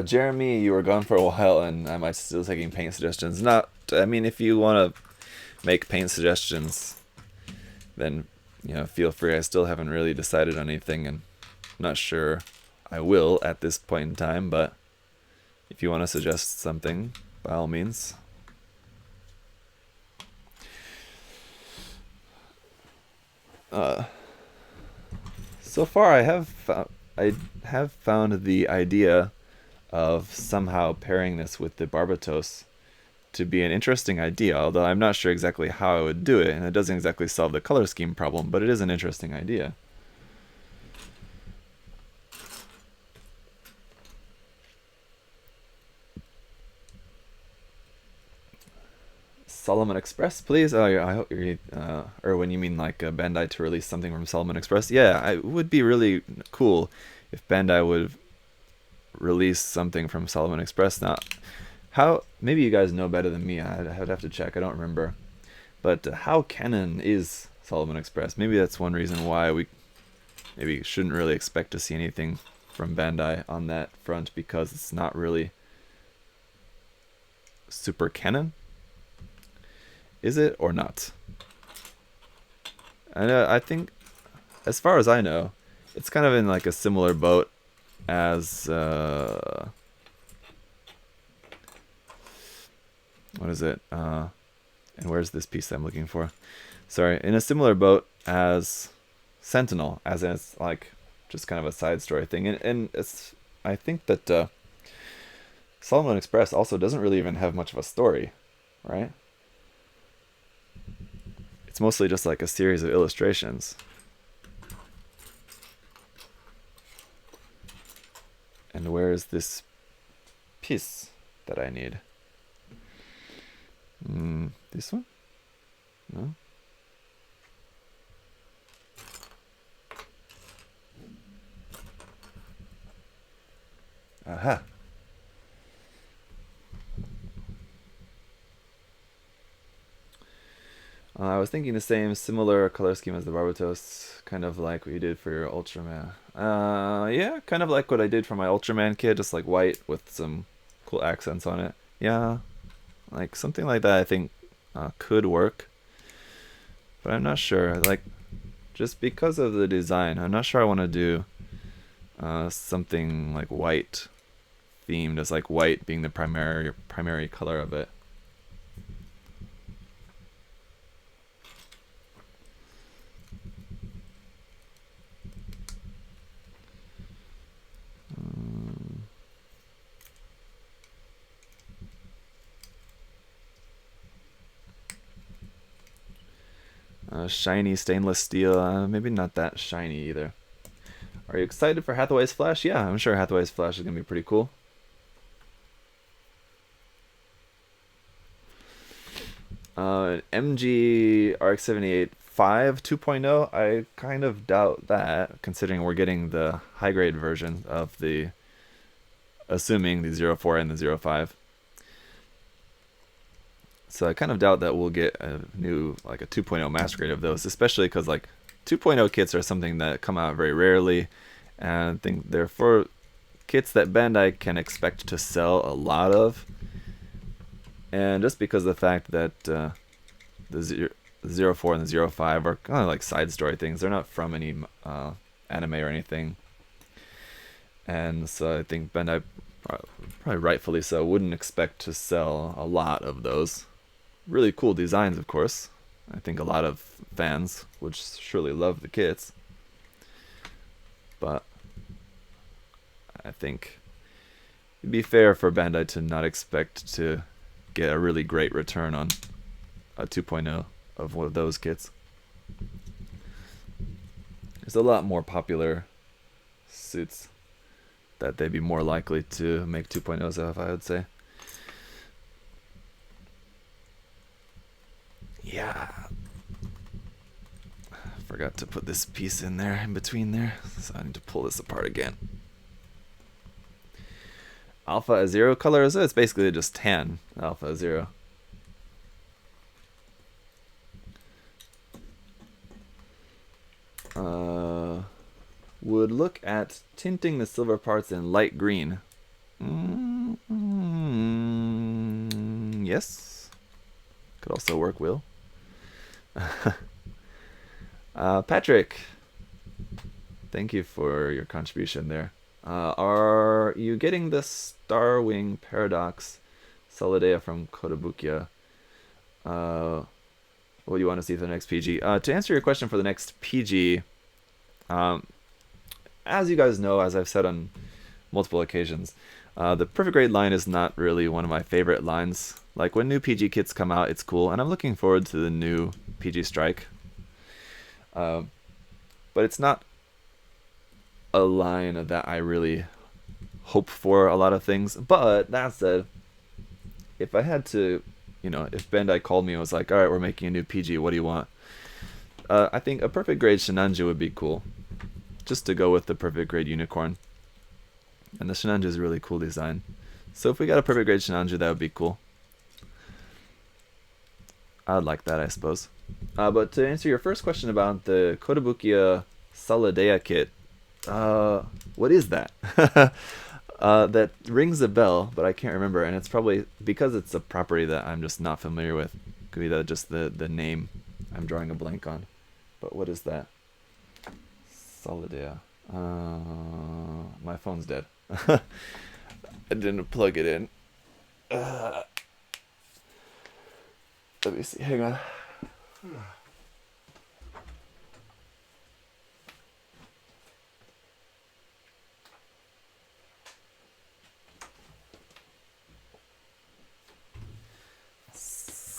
Jeremy, you were gone for a while, and I might still taking paint suggestions. I mean, if you want to make paint suggestions, then, you know, feel free. I still haven't really decided on anything, and I'm not sure I will at this point in time, but if you want to suggest something, by all means. So far I have I have found the idea of somehow pairing this with the Barbatos to be an interesting idea, although I'm not sure exactly how I would do it, and it doesn't exactly solve the color scheme problem, but it is an interesting idea. Solomon Express, please. Oh, yeah, I hope you're. Or when you mean like Bandai to release something from Solomon Express, yeah, it would be really cool if Bandai would release something from Solomon Express. Now, how? Maybe you guys know better than me. I'd have to check. I don't remember. But how canon is Solomon Express? Maybe that's one reason why we maybe shouldn't really expect to see anything from Bandai on that front, because it's not really super canon. Is it or not? And I think, as far as I know, it's kind of in like a similar boat as what is it? And where's this piece that I'm looking for? Sorry, in a similar boat as Sentinel, as in it's like just kind of a side story thing, and it's, I think that Solomon Express also doesn't really even have much of a story, right? It's mostly just like a series of illustrations. And where is this piece that I need? This one? No? Aha! I was thinking the same, similar color scheme as the Barbatos, kind of like what you did for your Ultraman. Yeah, kind of like what I did for my Ultraman kit, just like white with some cool accents on it. Yeah, like something like that I think could work. But I'm not sure, like, just because of the design, I'm not sure I want to do something like white themed, as like white being the primary color of it. Shiny stainless steel, maybe not that shiny either. Are you excited for Hathaway's Flash? Yeah, I'm sure Hathaway's Flash is going to be pretty cool. MG RX-78 5 2.0, I kind of doubt that, considering we're getting the high grade version of the, assuming the 04 and the 05. So I kind of doubt that we'll get a new, like a 2.0 master grade of those, especially because like 2.0 kits are something that come out very rarely, and I think they're for kits that Bandai can expect to sell a lot of. And just because of the fact that the 04 and the 05 are kind of like side story things, they're not from any anime or anything. And so I think Bandai, probably rightfully so, wouldn't expect to sell a lot of those. Really cool designs, of course. I think a lot of fans would surely love the kits. But I think it'd be fair for Bandai to not expect to get a really great return on a 2.0 of one of those kits. There's a lot more popular suits that they'd be more likely to make 2.0s of, I would say. Yeah. Forgot to put this piece in there, in between there, so I need to pull this apart again. Alpha Zero colors, it's basically just tan Alpha Zero. Would look at tinting the silver parts in light green. Yes. Could also work, Will. Patrick, thank you for your contribution there. Are you getting the Starwing Paradox Solidea from Kotobukiya? What do you want to see for the next PG? To answer your question for the next PG, as you guys know, as I've said on multiple occasions, the Perfect Grade line is not really one of my favorite lines. Like, when new PG kits come out, it's cool, and I'm looking forward to the new PG Strike. But it's not a line that I really hope for a lot of things. But that said, if I had to, if Bandai called me and was like, alright, we're making a new PG, what do you want? I think a Perfect Grade Shinanju would be cool. Just to go with the Perfect Grade Unicorn. And the Shinanju is a really cool design. So if we got a Perfect Grade Shinanju, that would be cool. I would like that, I suppose. But to answer your first question about the Kotobukiya Saladea kit, what is that? That rings a bell, but I can't remember, and it's probably because it's a property that I'm just not familiar with. Could be that just the name I'm drawing a blank on. But what is that? Saladea. My phone's dead. I didn't plug it in. Let me see. Hang on.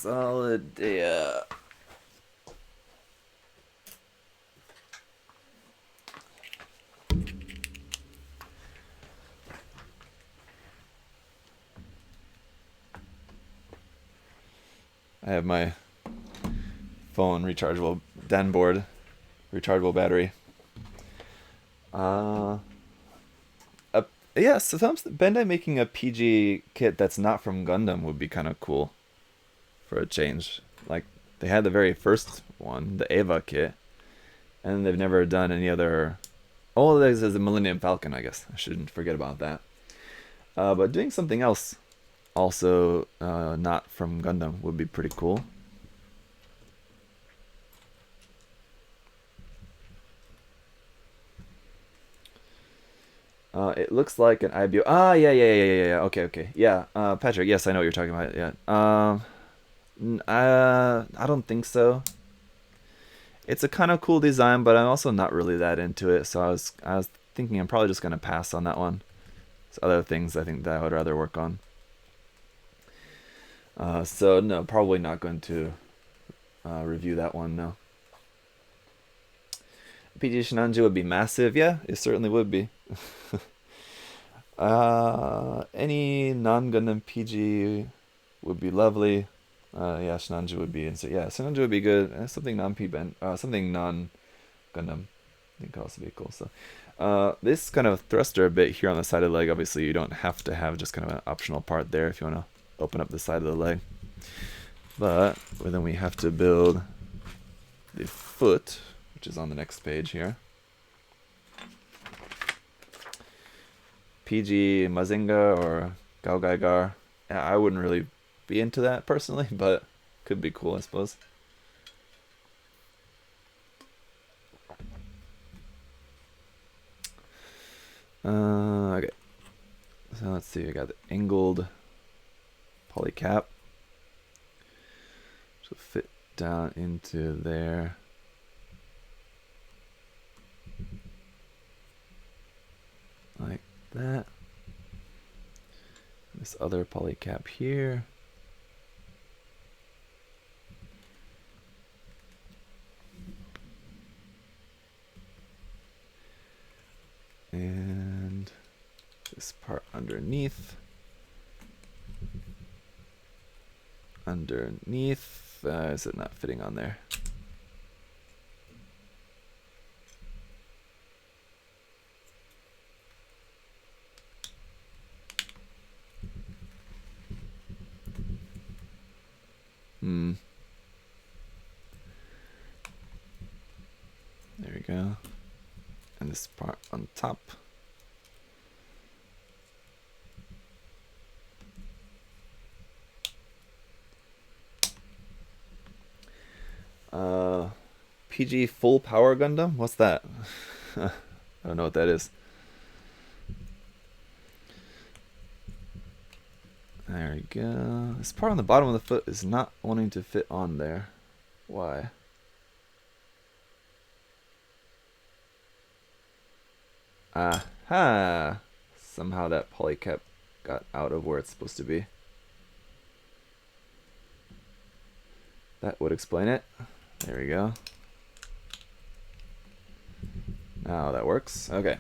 Saladea. I have my phone rechargeable Danboard rechargeable battery. Yeah, so Bandai making a PG kit that's not from Gundam would be kind of cool for a change. Like, they had the very first one, the Eva kit, and they've never done any other. Oh, there's the Millennium Falcon, I guess. I shouldn't forget about that. But doing something else, also not from Gundam, would be pretty cool. It looks like an IBO. Ah, yeah. Okay. Yeah, Patrick, yes, I know what you're talking about. Yeah. I don't think so. It's a kind of cool design, but I'm also not really that into it. So I was thinking I'm probably just gonna pass on that one. There's other things I think that I would rather work on. So no, probably not going to review that one. No. PG Shinanju would be massive. Yeah, it certainly would be. Any non-Gundam PG would be lovely. Yeah, Shinanju would be insane. Yeah, Shinanju would be good. Something something non-Gundam, I think could also be cool. So, this kind of thruster bit here on the side of the leg. Obviously, you don't have to have just kind of an optional part there if you want to open up the side of the leg. But then we have to build the foot, which is on the next page here. PG Mazinga or Gaogaigar. Yeah, I wouldn't really be into that personally, but could be cool, I suppose. Okay. So let's see, I got the angled polycap. Which will fit down into there. Like that. This other polycap here. And this part underneath. Is it not fitting on there? There we go. And this part on top. PG Full Power Gundam? What's that? I don't know what that is. There we go. This part on the bottom of the foot is not wanting to fit on there. Why? Aha! Somehow that polycap got out of where it's supposed to be. That would explain it. There we go. Now that works. Okay.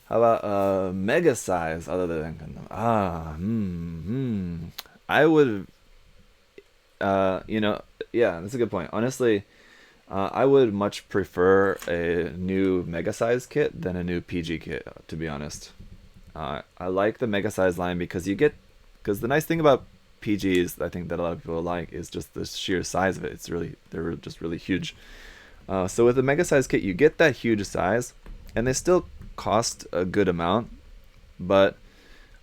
How about mega size other than Gundam? I would, yeah, that's a good point. Honestly, I would much prefer a new mega size kit than a new PG kit, to be honest. I like the mega size line because because the nice thing about PGs, I think that a lot of people like, is just the sheer size of it. They're just really huge. So with the mega size kit, you get that huge size, and they still cost a good amount. But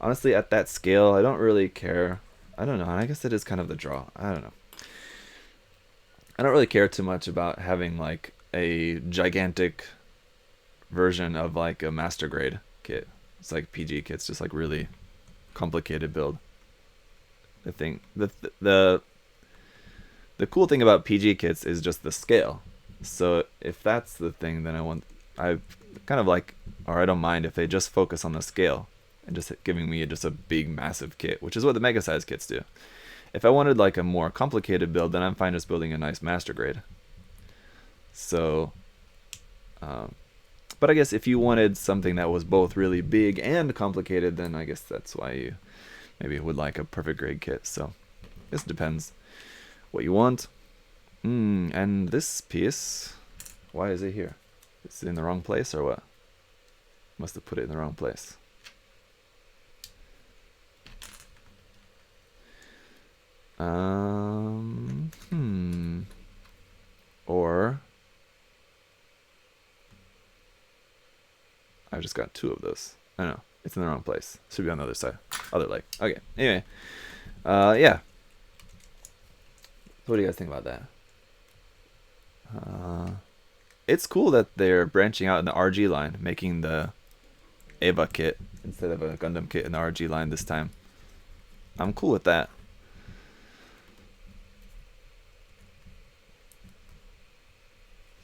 honestly, at that scale, I don't really care. I don't know. I guess it is kind of the draw. I don't know. I don't really care too much about having like a gigantic version of like a master grade kit. It's like PG kits, just like really complicated build. The cool thing about PG kits is just the scale. So if that's the thing, then I kind of like, or I don't mind if they just focus on the scale and just giving me just a big massive kit, which is what the mega size kits do. If I wanted like a more complicated build, then I'm fine just building a nice master grade. So, but I guess if you wanted something that was both really big and complicated, then I guess that's why you maybe would like a perfect grade kit. So this depends what you want. And this piece, why is it here? Is it in the wrong place or what? Must have put it in the wrong place. Or I've just got two of those. I know, it's in the wrong place. Should be on the other side, other leg. Okay. Anyway, yeah. What do you guys think about that? It's cool that they're branching out in the RG line, making the Eva kit instead of a Gundam kit in the RG line this time. I'm cool with that.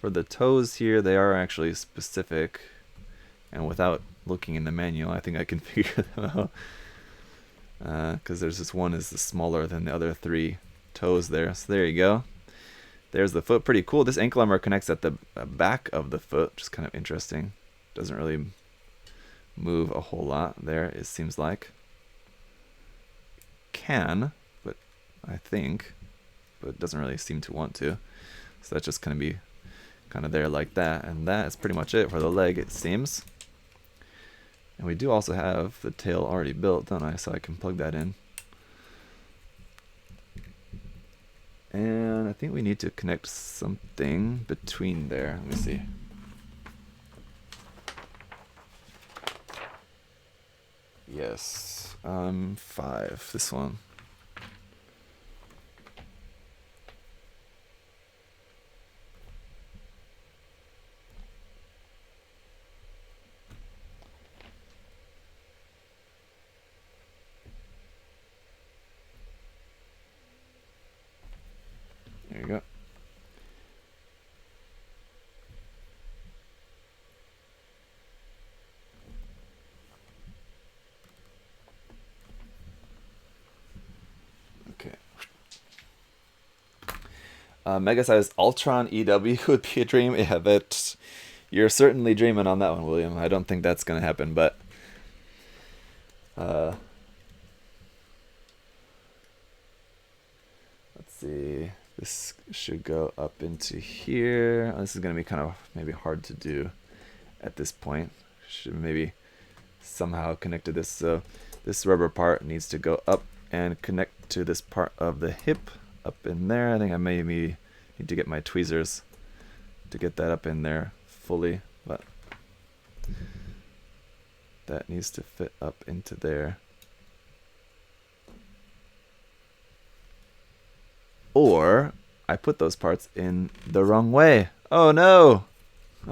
For the toes here, they are actually specific, and without looking in the manual, I think I can figure them out. Because there's this one is smaller than the other three toes there. So there you go. There's the foot. Pretty cool. This ankle armor connects at the back of the foot, which is kind of interesting. Doesn't really move a whole lot there, it seems like. Can, but I think, but it doesn't really seem to want to. So that's just going to be kind of there like that. And that is pretty much it for the leg, it seems. And we do also have the tail already built, don't I? So I can plug that in. And I think we need to connect something between there. Let me see. Yes, 5, this one. There you go. Okay. Mega size Ultron EW would be a dream. Yeah, that you're certainly dreaming on that one, William. I don't think that's gonna happen, but let's see. This should go up into here. This is gonna be kind of maybe hard to do at this point. Should maybe somehow connect to this. So this rubber part needs to go up and connect to this part of the hip up in there. I think I maybe need to get my tweezers to get that up in there fully, but that needs to fit up into there. Or I put those parts in the wrong way. Oh no!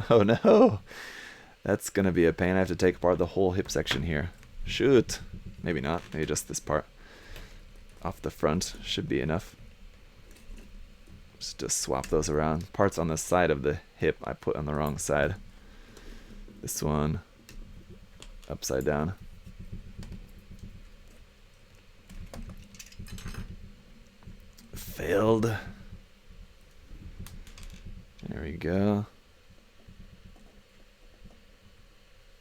Oh no! That's gonna be a pain. I have to take apart the whole hip section here. Shoot! Maybe not. Maybe just this part off the front should be enough. Just swap those around. Parts on the side of the hip I put on the wrong side. This one upside down. Failed. There we go.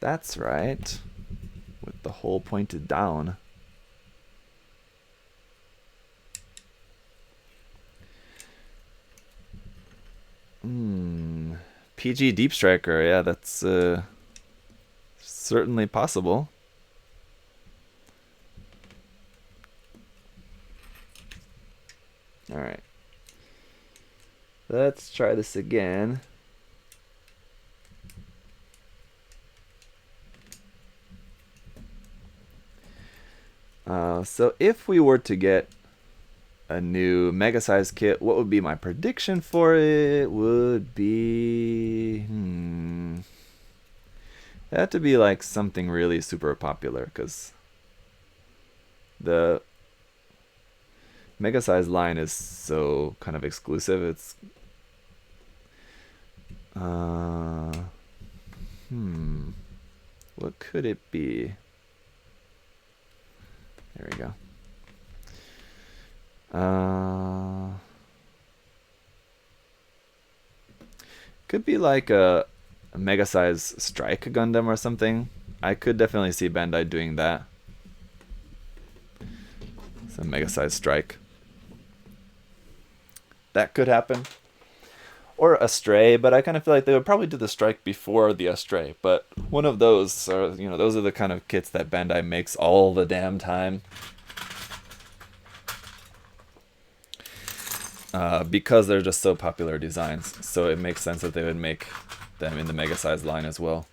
That's right. With the hole pointed down. PG Deep Striker, yeah, that's certainly possible. Alright. Let's try this again. So if we were to get a new Mega Size kit, what would be my prediction for it? Would be... it had to be like something really super popular, because the Mega Size line is so kind of exclusive. It's... what could it be? There we go. Could be like a Mega Size Strike Gundam or something. I could definitely see Bandai doing that. It's a Mega Size Strike. That could happen. Or a Stray, but I kind of feel like they would probably do the Strike before the Stray. But one of those are, you know, those are the kind of kits that Bandai makes all the damn time. Because they're just so popular designs, so it makes sense that they would make them in the Mega Size line as well.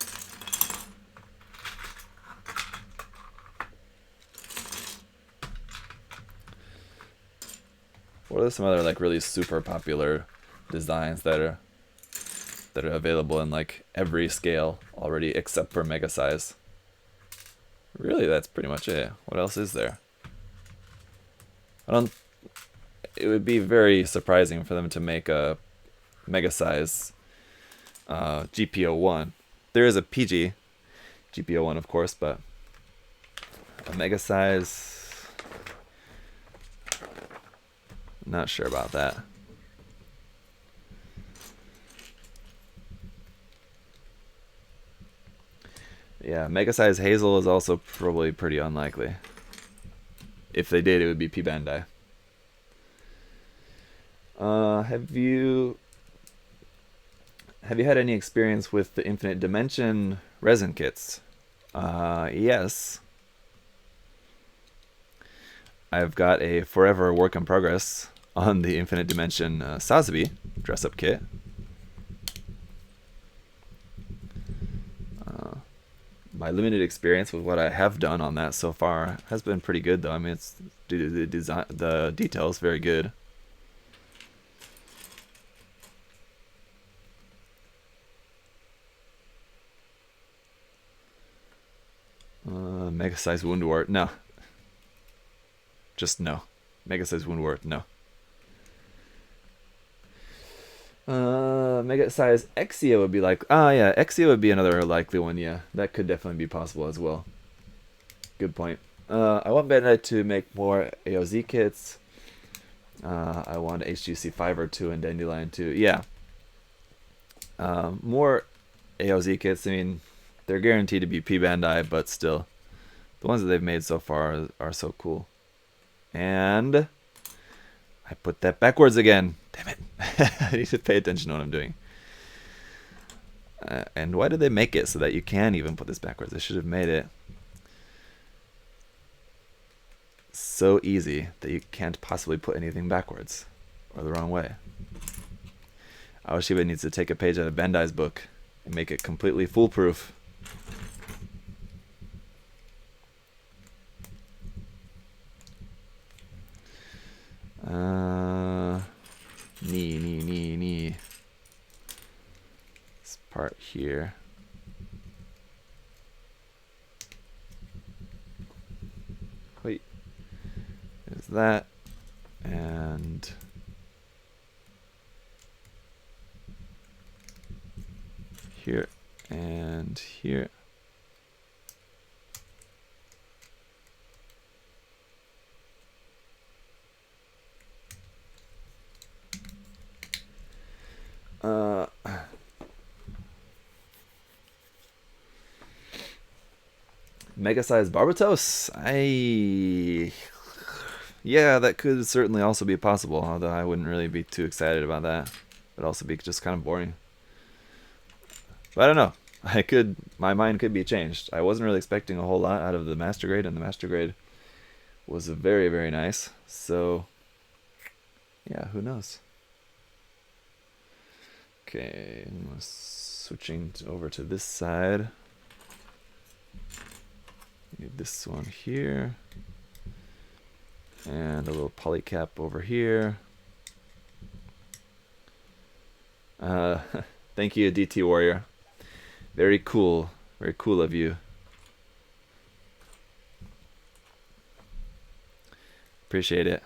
What are some other like really super popular designs that are available in like every scale already except for Mega Size? Really, that's pretty much it. What else is there? It would be very surprising for them to make a Mega Size GPO1. There is a PG GPO1, of course, but a Mega Size, not sure about that. Yeah, Mega Size Hazel is also probably pretty unlikely. If they did, it would be P Bandai. Have you had any experience with the Infinite Dimension resin kits? Yes. I've got a forever work in progress on the Infinite Dimension Sazabi dress-up kit. My limited experience with what I have done on that so far has been pretty good, though. I mean, it's the details very good. Mega Size Wound Wart, no. Just no. Mega Size Wound Wart, no. Mega Size Exia would be like... yeah, Exia would be another likely one, yeah. That could definitely be possible as well. Good point. I want Bandai to make more AOZ kits. I want HGC Fiverr 2 and Dandelion 2. Yeah. More AOZ kits, I mean... They're guaranteed to be P Bandai, but still, the ones that they've made so far are so cool. And I put that backwards again. Damn it. I need to pay attention to what I'm doing. And why did they make it so that you can even put this backwards? They should have made it so easy that you can't possibly put anything backwards or the wrong way. Aoshiba needs to take a page out of Bandai's book and make it completely foolproof. Knee. This part here. Wait. There's that. And here and here. Mega-sized Barbatos? Yeah, that could certainly also be possible, although I wouldn't really be too excited about that. It'd also be just kind of boring. But I don't know. My mind could be changed. I wasn't really expecting a whole lot out of the Master Grade, and the Master Grade was very, very nice. So, yeah, who knows? Okay, I'm switching over to this side. Need this one here. And a little polycap over here. Thank you, DT Warrior. Very cool. Very cool of you. Appreciate it.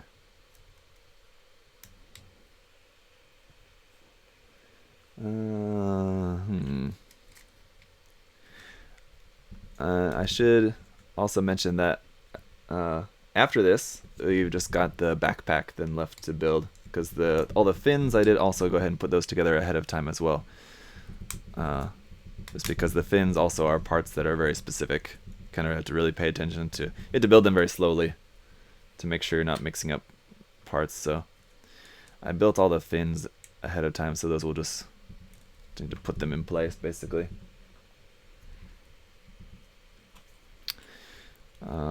I should also mention that after this, we've just got the backpack then left to build, because all the fins I did also go ahead and put those together ahead of time as well. Just because the fins also are parts that are very specific. Kind of have to really pay attention to. You have to build them very slowly to make sure you're not mixing up parts. So I built all the fins ahead of time, so those will just need to put them in place basically.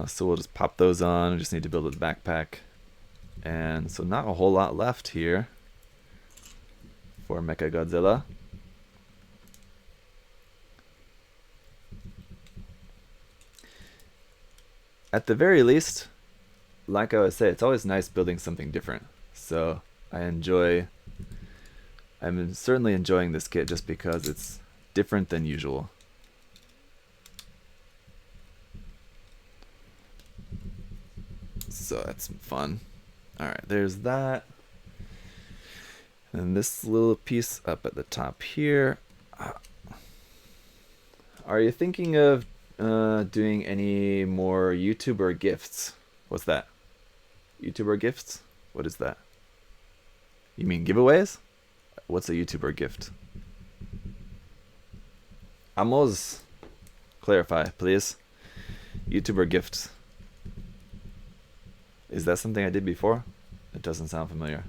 So we'll just pop those on. We just need to build the backpack. And so not a whole lot left here for MechaGodzilla. At the very least, like I would say, it's always nice building something different. So I'm certainly enjoying this kit just because it's different than usual. So that's fun. Alright, there's that. And this little piece up at the top here. Are you thinking of doing any more YouTuber gifts? What's that? YouTuber gifts? What is that? You mean giveaways? What's a YouTuber gift? Amos, clarify, please. YouTuber gifts. Is that something I did before? It doesn't sound familiar.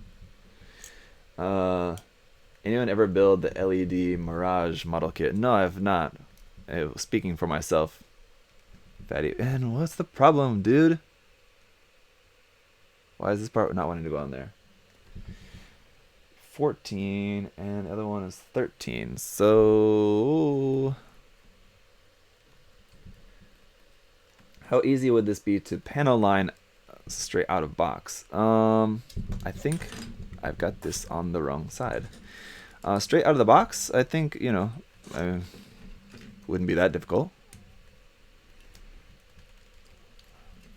Anyone ever build the LED Mirage model kit? No, I have not. Speaking for myself. Fatty. And what's the problem, dude? Why is this part not wanting to go on there? 14 and the other one is 13. So how easy would this be to panel line straight out of box? I think I've got this on the wrong side. Straight out of the box, I think, you know, wouldn't be that difficult.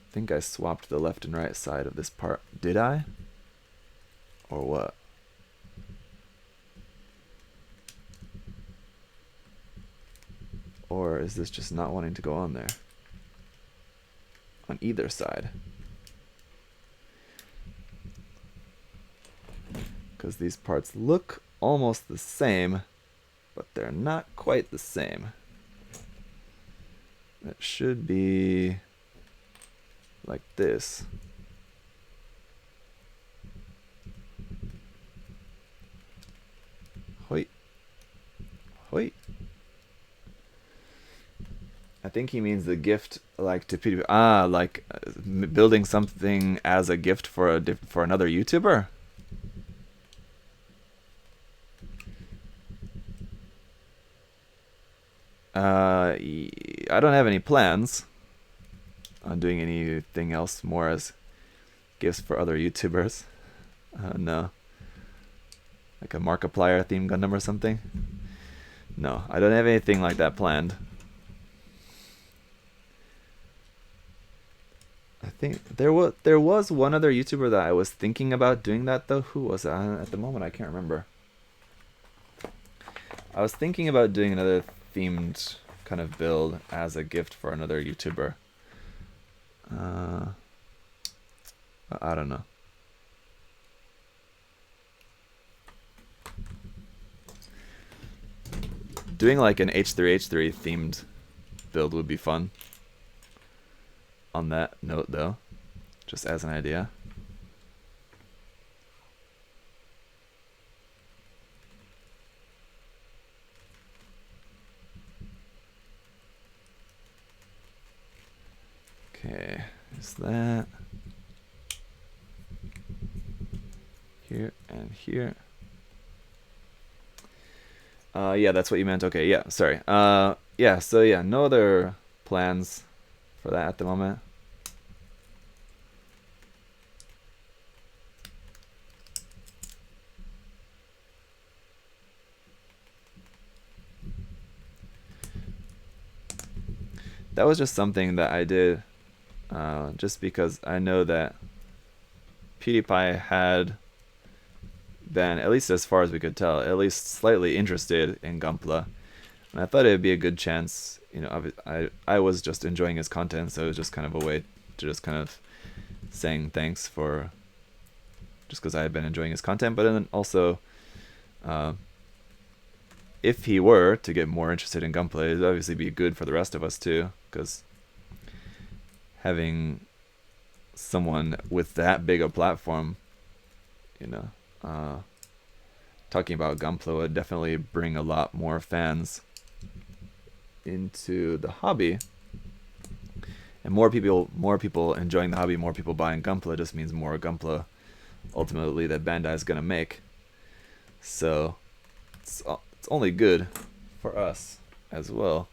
I think I swapped the left and right side of this part. Did I? Or what? Or is this just not wanting to go on there? On either side. Because these parts look almost the same, but they're not quite the same. It should be like this. Hoi. Hoi. I think he means the gift, like to people. Like building something as a gift for another YouTuber. I don't have any plans on doing anything else more as gifts for other YouTubers. No. Like a Markiplier theme Gundam or something? No, I don't have anything like that planned. I think there was one other YouTuber that I was thinking about doing that though. Who was it? At the moment I can't remember. I was thinking about doing another themed kind of build as a gift for another YouTuber. I don't know. Doing like an H3H3 themed build would be fun. on that note, though, just as an idea. Okay, is that here and here? Yeah, that's what you meant. Okay, yeah, sorry. Yeah, so yeah, no other plans for that at the moment. That was just something that I did just because I know that PewDiePie had been, at least as far as we could tell, at least slightly interested in Gunpla. And I thought it would be a good chance, you know, I was just enjoying his content, so it was just kind of a way to just kind of saying thanks for, just because I had been enjoying his content, but then also, if he were to get more interested in Gunpla, it would obviously be good for the rest of us too, because having someone with that big a platform, you know, talking about Gunpla would definitely bring a lot more fans into the hobby, and more people enjoying the hobby, more people buying Gunpla just means more Gunpla ultimately that Bandai is gonna make. So it's only good for us as well.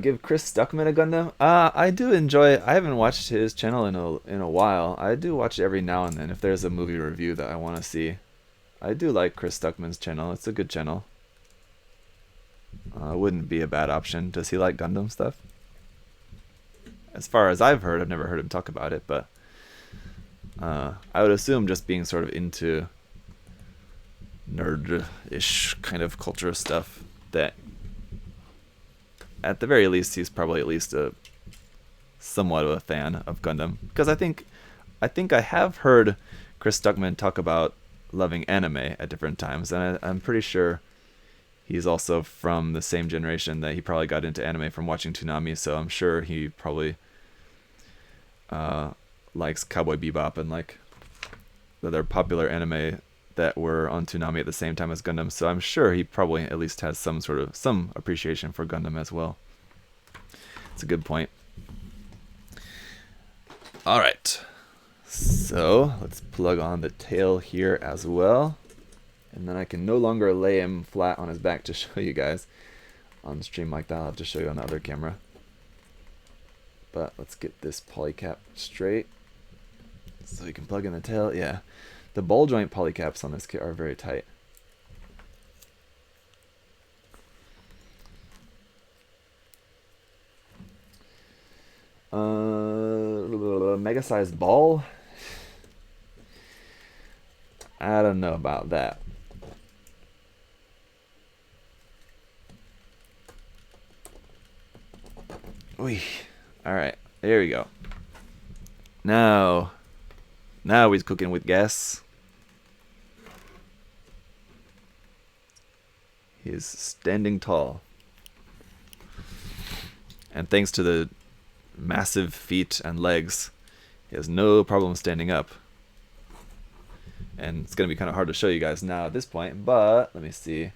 Give Chris Stuckman a Gundam. I do enjoy. I haven't watched his channel in a while. I do watch it every now and then if there's a movie review that I want to see. I do like Chris Stuckman's channel. It's a good channel. Wouldn't be a bad option. Does he like Gundam stuff? As far as I've heard, I've never heard him talk about it, but I would assume just being sort of into nerd-ish kind of culture stuff, that at the very least he's probably at least a somewhat of a fan of Gundam, because I think I have heard Chris Stuckman talk about loving anime at different times, and I'm pretty sure he's also from the same generation that he probably got into anime from watching Toonami, so I'm sure he probably likes Cowboy Bebop and like the other popular anime that were on Toonami at the same time as Gundam, so I'm sure he probably at least has some appreciation for Gundam as well. It's a good point. Alright, so let's plug on the tail here as well, and then I can no longer lay him flat on his back to show you guys on stream like that. I'll have to show you on the other camera. But let's get this polycap straight so we can plug in the tail. Yeah, the ball joint polycaps on this kit are very tight. Mega-sized ball? I don't know about that. Oy. Alright, there we go. Now he's cooking with gas. He's standing tall. And thanks to the massive feet and legs, he has no problem standing up. And it's going to be kind of hard to show you guys now at this point, but let me see.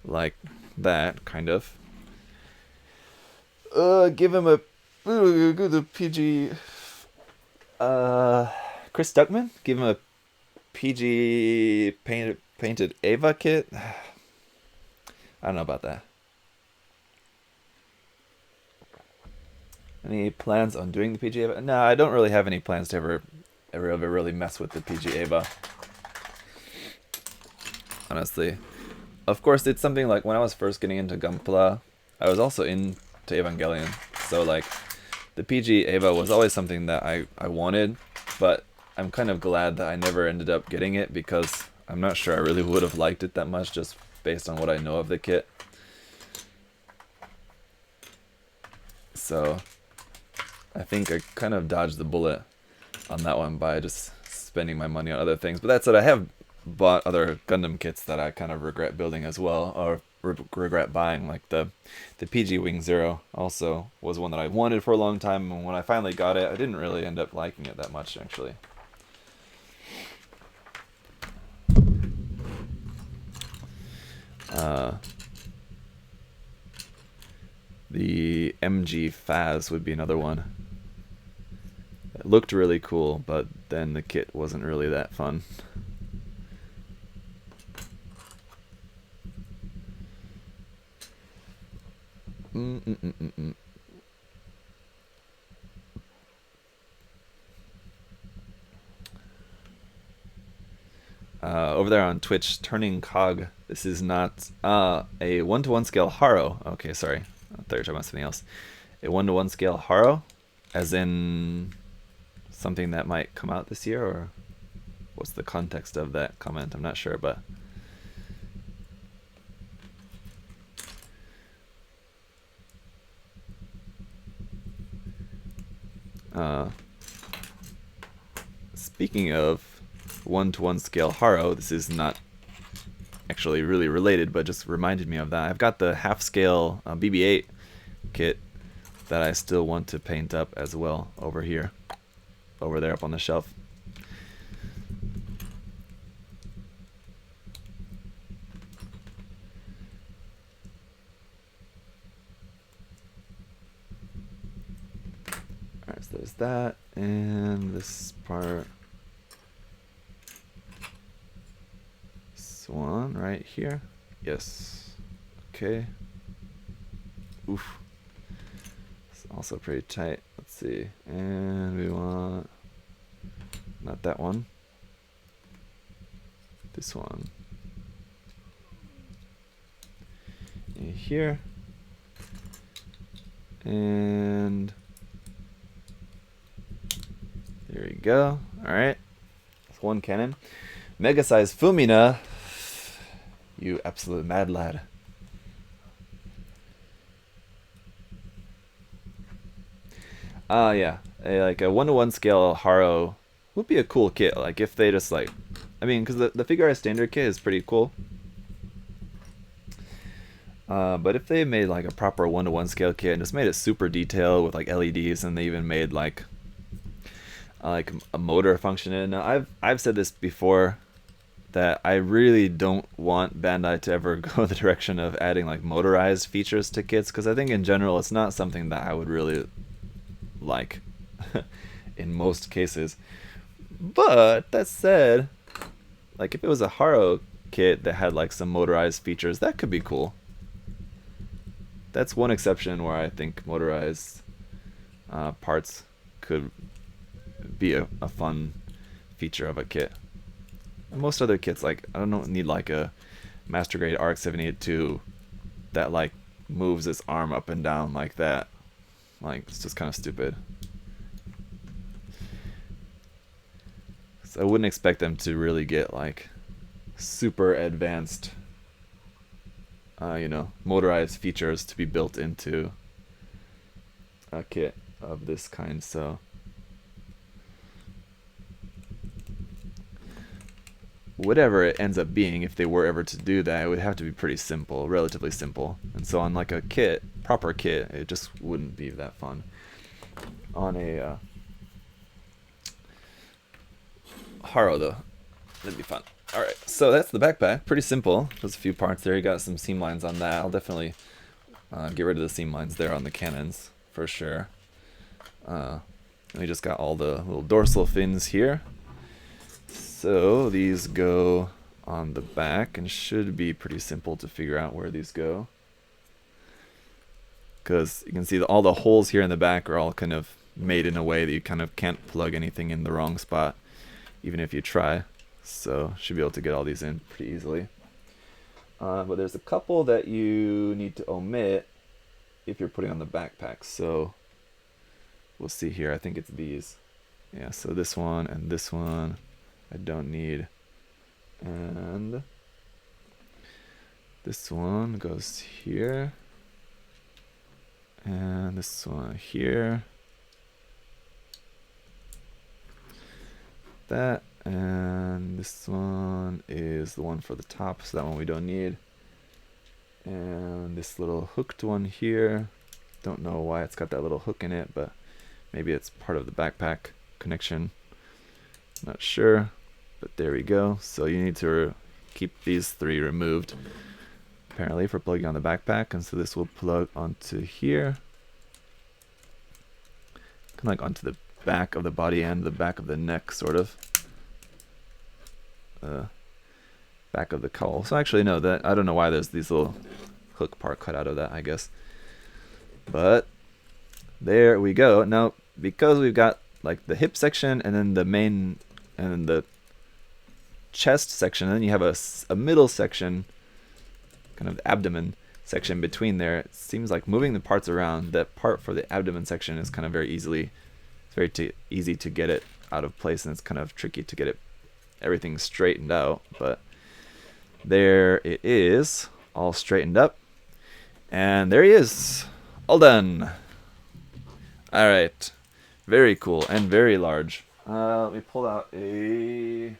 Like that, kind of. Give him a PG. Chris Stuckman? Give him a PG painted Ava kit? I don't know about that. Any plans on doing the PG Ava? No, I don't really have any plans to ever really mess with the PG Ava. Honestly. Of course, it's something like when I was first getting into Gunpla, I was also into Evangelion. So like the PG Ava was always something that I wanted, but I'm kind of glad that I never ended up getting it, because I'm not sure I really would have liked it that much just based on what I know of the kit. So I think I kind of dodged the bullet on that one by just spending my money on other things. But that said, I have bought other Gundam kits that I kind of regret building as well, or regret buying. Like the PG Wing Zero also was one that I wanted for a long time, and when I finally got it, I didn't really end up liking it that much, actually. The MG Faz would be another one. It looked really cool, but then the kit wasn't really that fun. Over there on Twitch, Turning Cog. This is not a 1-to-1 scale Haro. Okay, sorry. I thought you were talking about something else. A 1-to-1 scale Haro, as in something that might come out this year, or what's the context of that comment? I'm not sure, but speaking of 1-to-1 scale Haro, this is not actually really related, but just reminded me of that. I've got the half-scale BB-8 kit that I still want to paint up as well over here, over there up on the shelf. Alright, so there's that, and this part. This one right here. Yes. Okay. Oof. It's also pretty tight. Let's see. And we want not that one. This one. And here. And there we go. Alright. That's one cannon. Mega size Fumina. You absolute mad lad. Yeah. Like a 1-to-1 scale Haro would be a cool kit. Like if they just like, I mean, because the Figure Art standard kit is pretty cool. But if they made like a proper 1-to-1 scale kit and just made it super detailed with like LEDs, and they even made like a motor function in it. Now I've said this before, that I really don't want Bandai to ever go the direction of adding like motorized features to kits, because I think in general it's not something that I would really like in most cases. But that said, like if it was a Haro kit that had like some motorized features, that could be cool. That's one exception where I think motorized parts could be a fun feature of a kit. Most other kits, like I don't need like a Master Grade RX-782 that like moves its arm up and down like that. Like it's just kind of stupid. So I wouldn't expect them to really get like super advanced, motorized features to be built into a kit of this kind. So whatever it ends up being, if they were ever to do that, it would have to be pretty simple, relatively simple. And so on like a kit, proper kit, it just wouldn't be that fun. On a Haro though, it'd be fun. Alright, so that's the backpack. Pretty simple. Just a few parts there. You got some seam lines on that. I'll definitely get rid of the seam lines there on the cannons, for sure. We just got all the little dorsal fins here. So these go on the back and should be pretty simple to figure out where these go. Because you can see that all the holes here in the back are all kind of made in a way that you kind of can't plug anything in the wrong spot, even if you try. So should be able to get all these in pretty easily. But there's a couple that you need to omit if you're putting on the backpack. So we'll see here. I think it's these. Yeah, so this one and this one I don't need. And this one goes here. And this one here. That. And this one is the one for the top, so that one we don't need. And this little hooked one here. Don't know why it's got that little hook in it, but maybe it's part of the backpack connection. Not sure, but there we go. So you need to keep these 3 removed, apparently, for plugging on the backpack. And so this will plug onto here, kind of like onto the back of the body and the back of the neck, sort of. Back of the cowl. So actually, no, that I don't know why there's these little hook part cut out of that, I guess. But there we go. Now, because we've got like the hip section and then the main and then the chest section, and then you have a middle section, kind of the abdomen section between there. It seems like moving the parts around, that part for the abdomen section is kind of very easy to get it out of place, and it's kind of tricky to get it everything straightened out. But there it is, all straightened up, and there he is, all done. All right, very cool and very large. Let me pull out a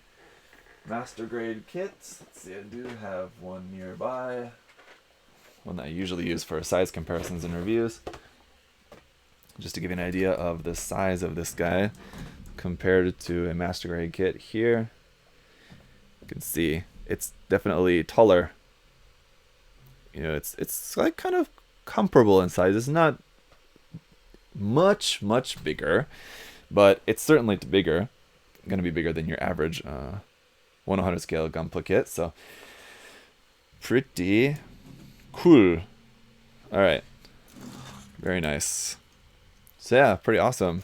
master grade kit. Let's see, I do have one nearby, one that I usually use for size comparisons and reviews, just to give you an idea of the size of this guy compared to a master grade kit here. You can see it's definitely taller. You know, it's like kind of comparable in size. It's not much bigger, but it's certainly bigger. Going to be bigger than your average 1/100 scale Gunpla kit. So pretty cool. All right, very nice. So yeah, pretty awesome.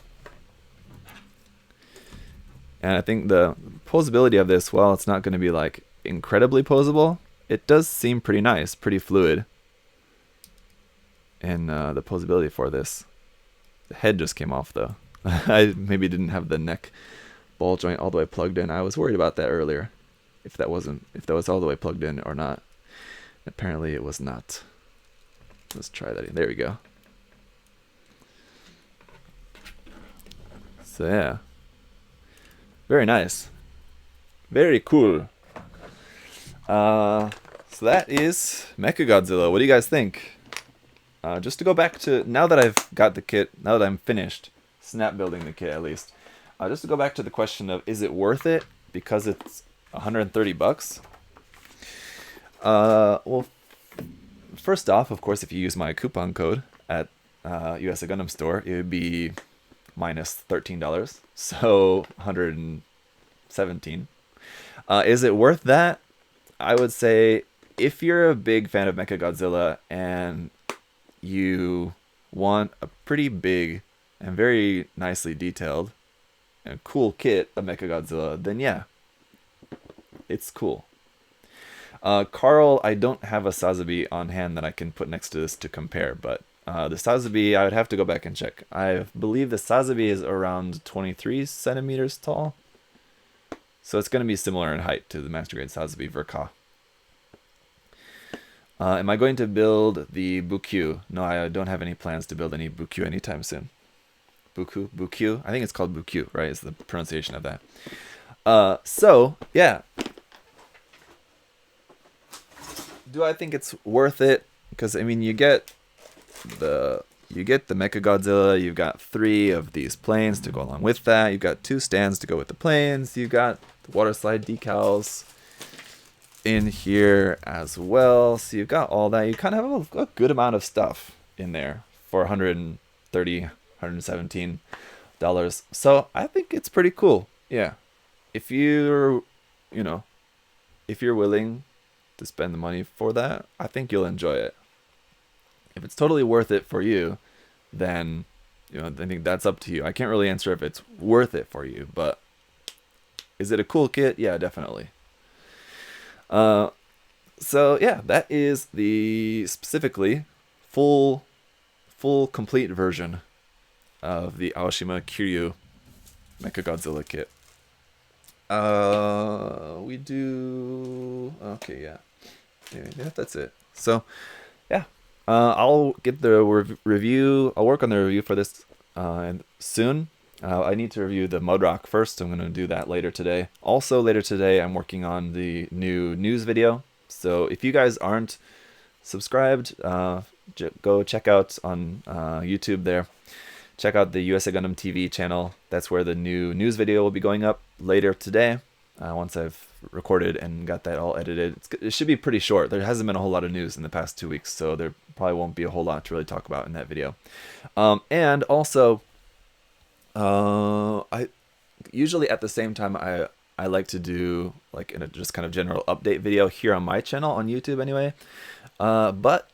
And I think the posability of this, well, it's not going to be like incredibly posable. It does seem pretty nice, pretty fluid. And the posability for this. The head just came off though. I maybe didn't have the neck ball joint all the way plugged in. I was worried about that earlier. If that was all the way plugged in or not. Apparently it was not. Let's try that. There we go. So yeah. Very nice. Very cool. So that is MechaGodzilla. What do you guys think? Just to go back to, now that I've got the kit, now that I'm finished snap building the kit at least, just to go back to the question of, is it worth it because it's $130? Well, first off, of course, if you use my coupon code at USA Gundam Store, it would be minus $13, so $117. Is it worth that? I would say if you're a big fan of MechaGodzilla and you want a pretty big and very nicely detailed and cool kit of MechaGodzilla, then yeah, it's cool. Carl, I don't have a Sazabi on hand that I can put next to this to compare, but the Sazabi, I would have to go back and check. I believe the Sazabi is around 23 centimeters tall. So it's going to be similar in height to the Master Grade Sazabi Verka. Am I going to build the Bukyu? No, I don't have any plans to build any Bukyu anytime soon. Bukyu? I think it's called Bukyu, right? Is the pronunciation of that. So, yeah. Do I think it's worth it? Because, I mean, you get the MechaGodzilla, you've got 3 of these planes to go along with that, you've got 2 stands to go with the planes, you've got the water slide decals in here as well, so you've got all that. You kind of have a good amount of stuff in there for $130, $117. So I think it's pretty cool. Yeah. If you're willing to spend the money for that, I think you'll enjoy it. If it's totally worth it for you, then I think that's up to you. I can't really answer if it's worth it for you, but is it a cool kit? Yeah, definitely. So yeah, that is the specifically full complete version of the Aoshima Kiryu MechaGodzilla kit. We do. Okay, yeah. Yeah, that's it. So, yeah. I'll get the review. I'll work on the review for this soon. I need to review the Mudrock first. I'm going to do that later today. Also, later today, I'm working on the new news video. So, if you guys aren't subscribed, go check out on YouTube there. Check out the USA Gundam TV channel. That's where the new news video will be going up later today. Once I've recorded and got that all edited. It should be pretty short. There hasn't been a whole lot of news in the past 2 weeks, so there probably won't be a whole lot to really talk about in that video. And also, I usually at the same time I like to do like in a just kind of general update video here on my channel on YouTube anyway. But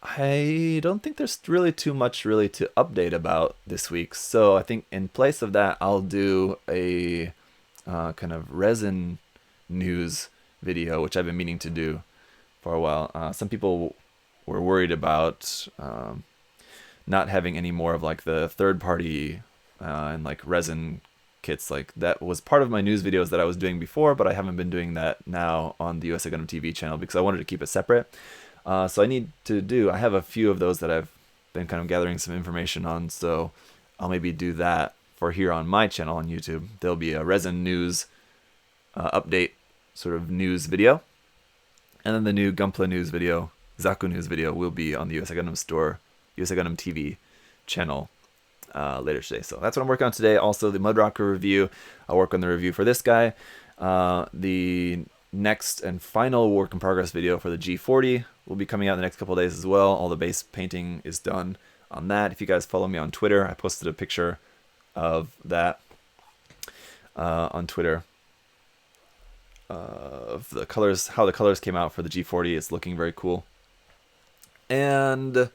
I don't think there's really too much really to update about this week. So I think in place of that, I'll do a kind of resin news video, which I've been meaning to do for a while. Some people were worried about not having any more of like the third party and like resin kits. Like that was part of my news videos that I was doing before, but I haven't been doing that now on the USA Gundam TV channel because I wanted to keep it separate. So I have a few of those that I've been kind of gathering some information on, so I'll maybe do that for here on my channel on YouTube. There'll be a resin news update sort of news video, and then the new Gunpla news video, Zaku news video, will be on the USA Gundam store, USA Gundam TV channel later today. So that's what I'm working on today. Also, the Mudrocker review, I'll work on the review for this guy. The next and final work in progress video for the G40 will be coming out in the next couple of days as well. All the base painting is done on that. If you guys follow me on Twitter, I posted a picture of that on Twitter of the colors, how the colors came out for the G40. It's looking very cool. And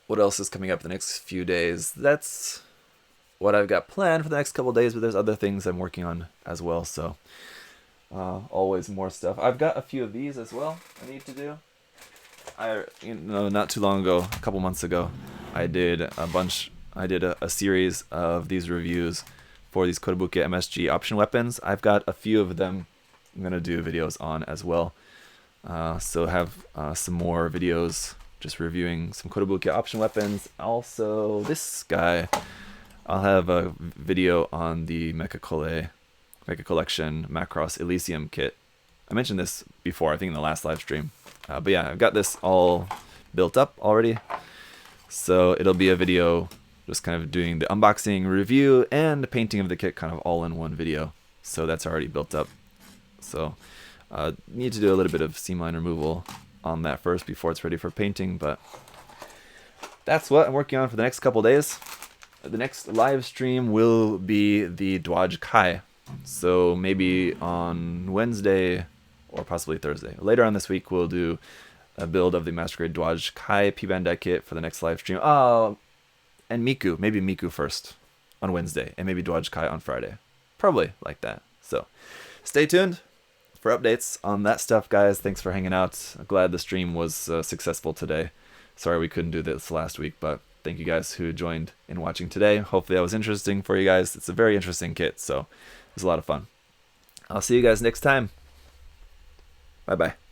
what else is coming up the next few days? That's what I've got planned for the next couple of days, but there's other things I'm working on as well. So always more stuff. I've got a few of these as well I need to do. Not too long ago, a couple months ago, I did a series of these reviews for these Kotobuki MSG option weapons. I've got a few of them I'm going to do videos on as well. So have some more videos just reviewing some Kotobuki option weapons. Also, this guy, I'll have a video on the Mecha Collection Macross Elysium kit. I mentioned this before, I think in the last live stream. But yeah, I've got this all built up already. So it'll be a video just kind of doing the unboxing, review, and the painting of the kit kind of all in one video. So that's already built up. So need to do a little bit of seam line removal on that first before it's ready for painting. But that's what I'm working on for the next couple days. The next live stream will be the Dwaj Kai. So maybe on Wednesday or possibly Thursday. Later on this week, we'll do a build of the Master Grade Dwaj Kai P-Bandai kit for the next live stream. Oh, and Miku. Maybe Miku first on Wednesday, and maybe Dwaj Kai on Friday. Probably like that. So stay tuned for updates on that stuff, guys. Thanks for hanging out. I'm glad the stream was successful today. Sorry we couldn't do this last week, but thank you guys who joined in watching today. Hopefully that was interesting for you guys. It's a very interesting kit, so it was a lot of fun. I'll see you guys next time. Bye-bye.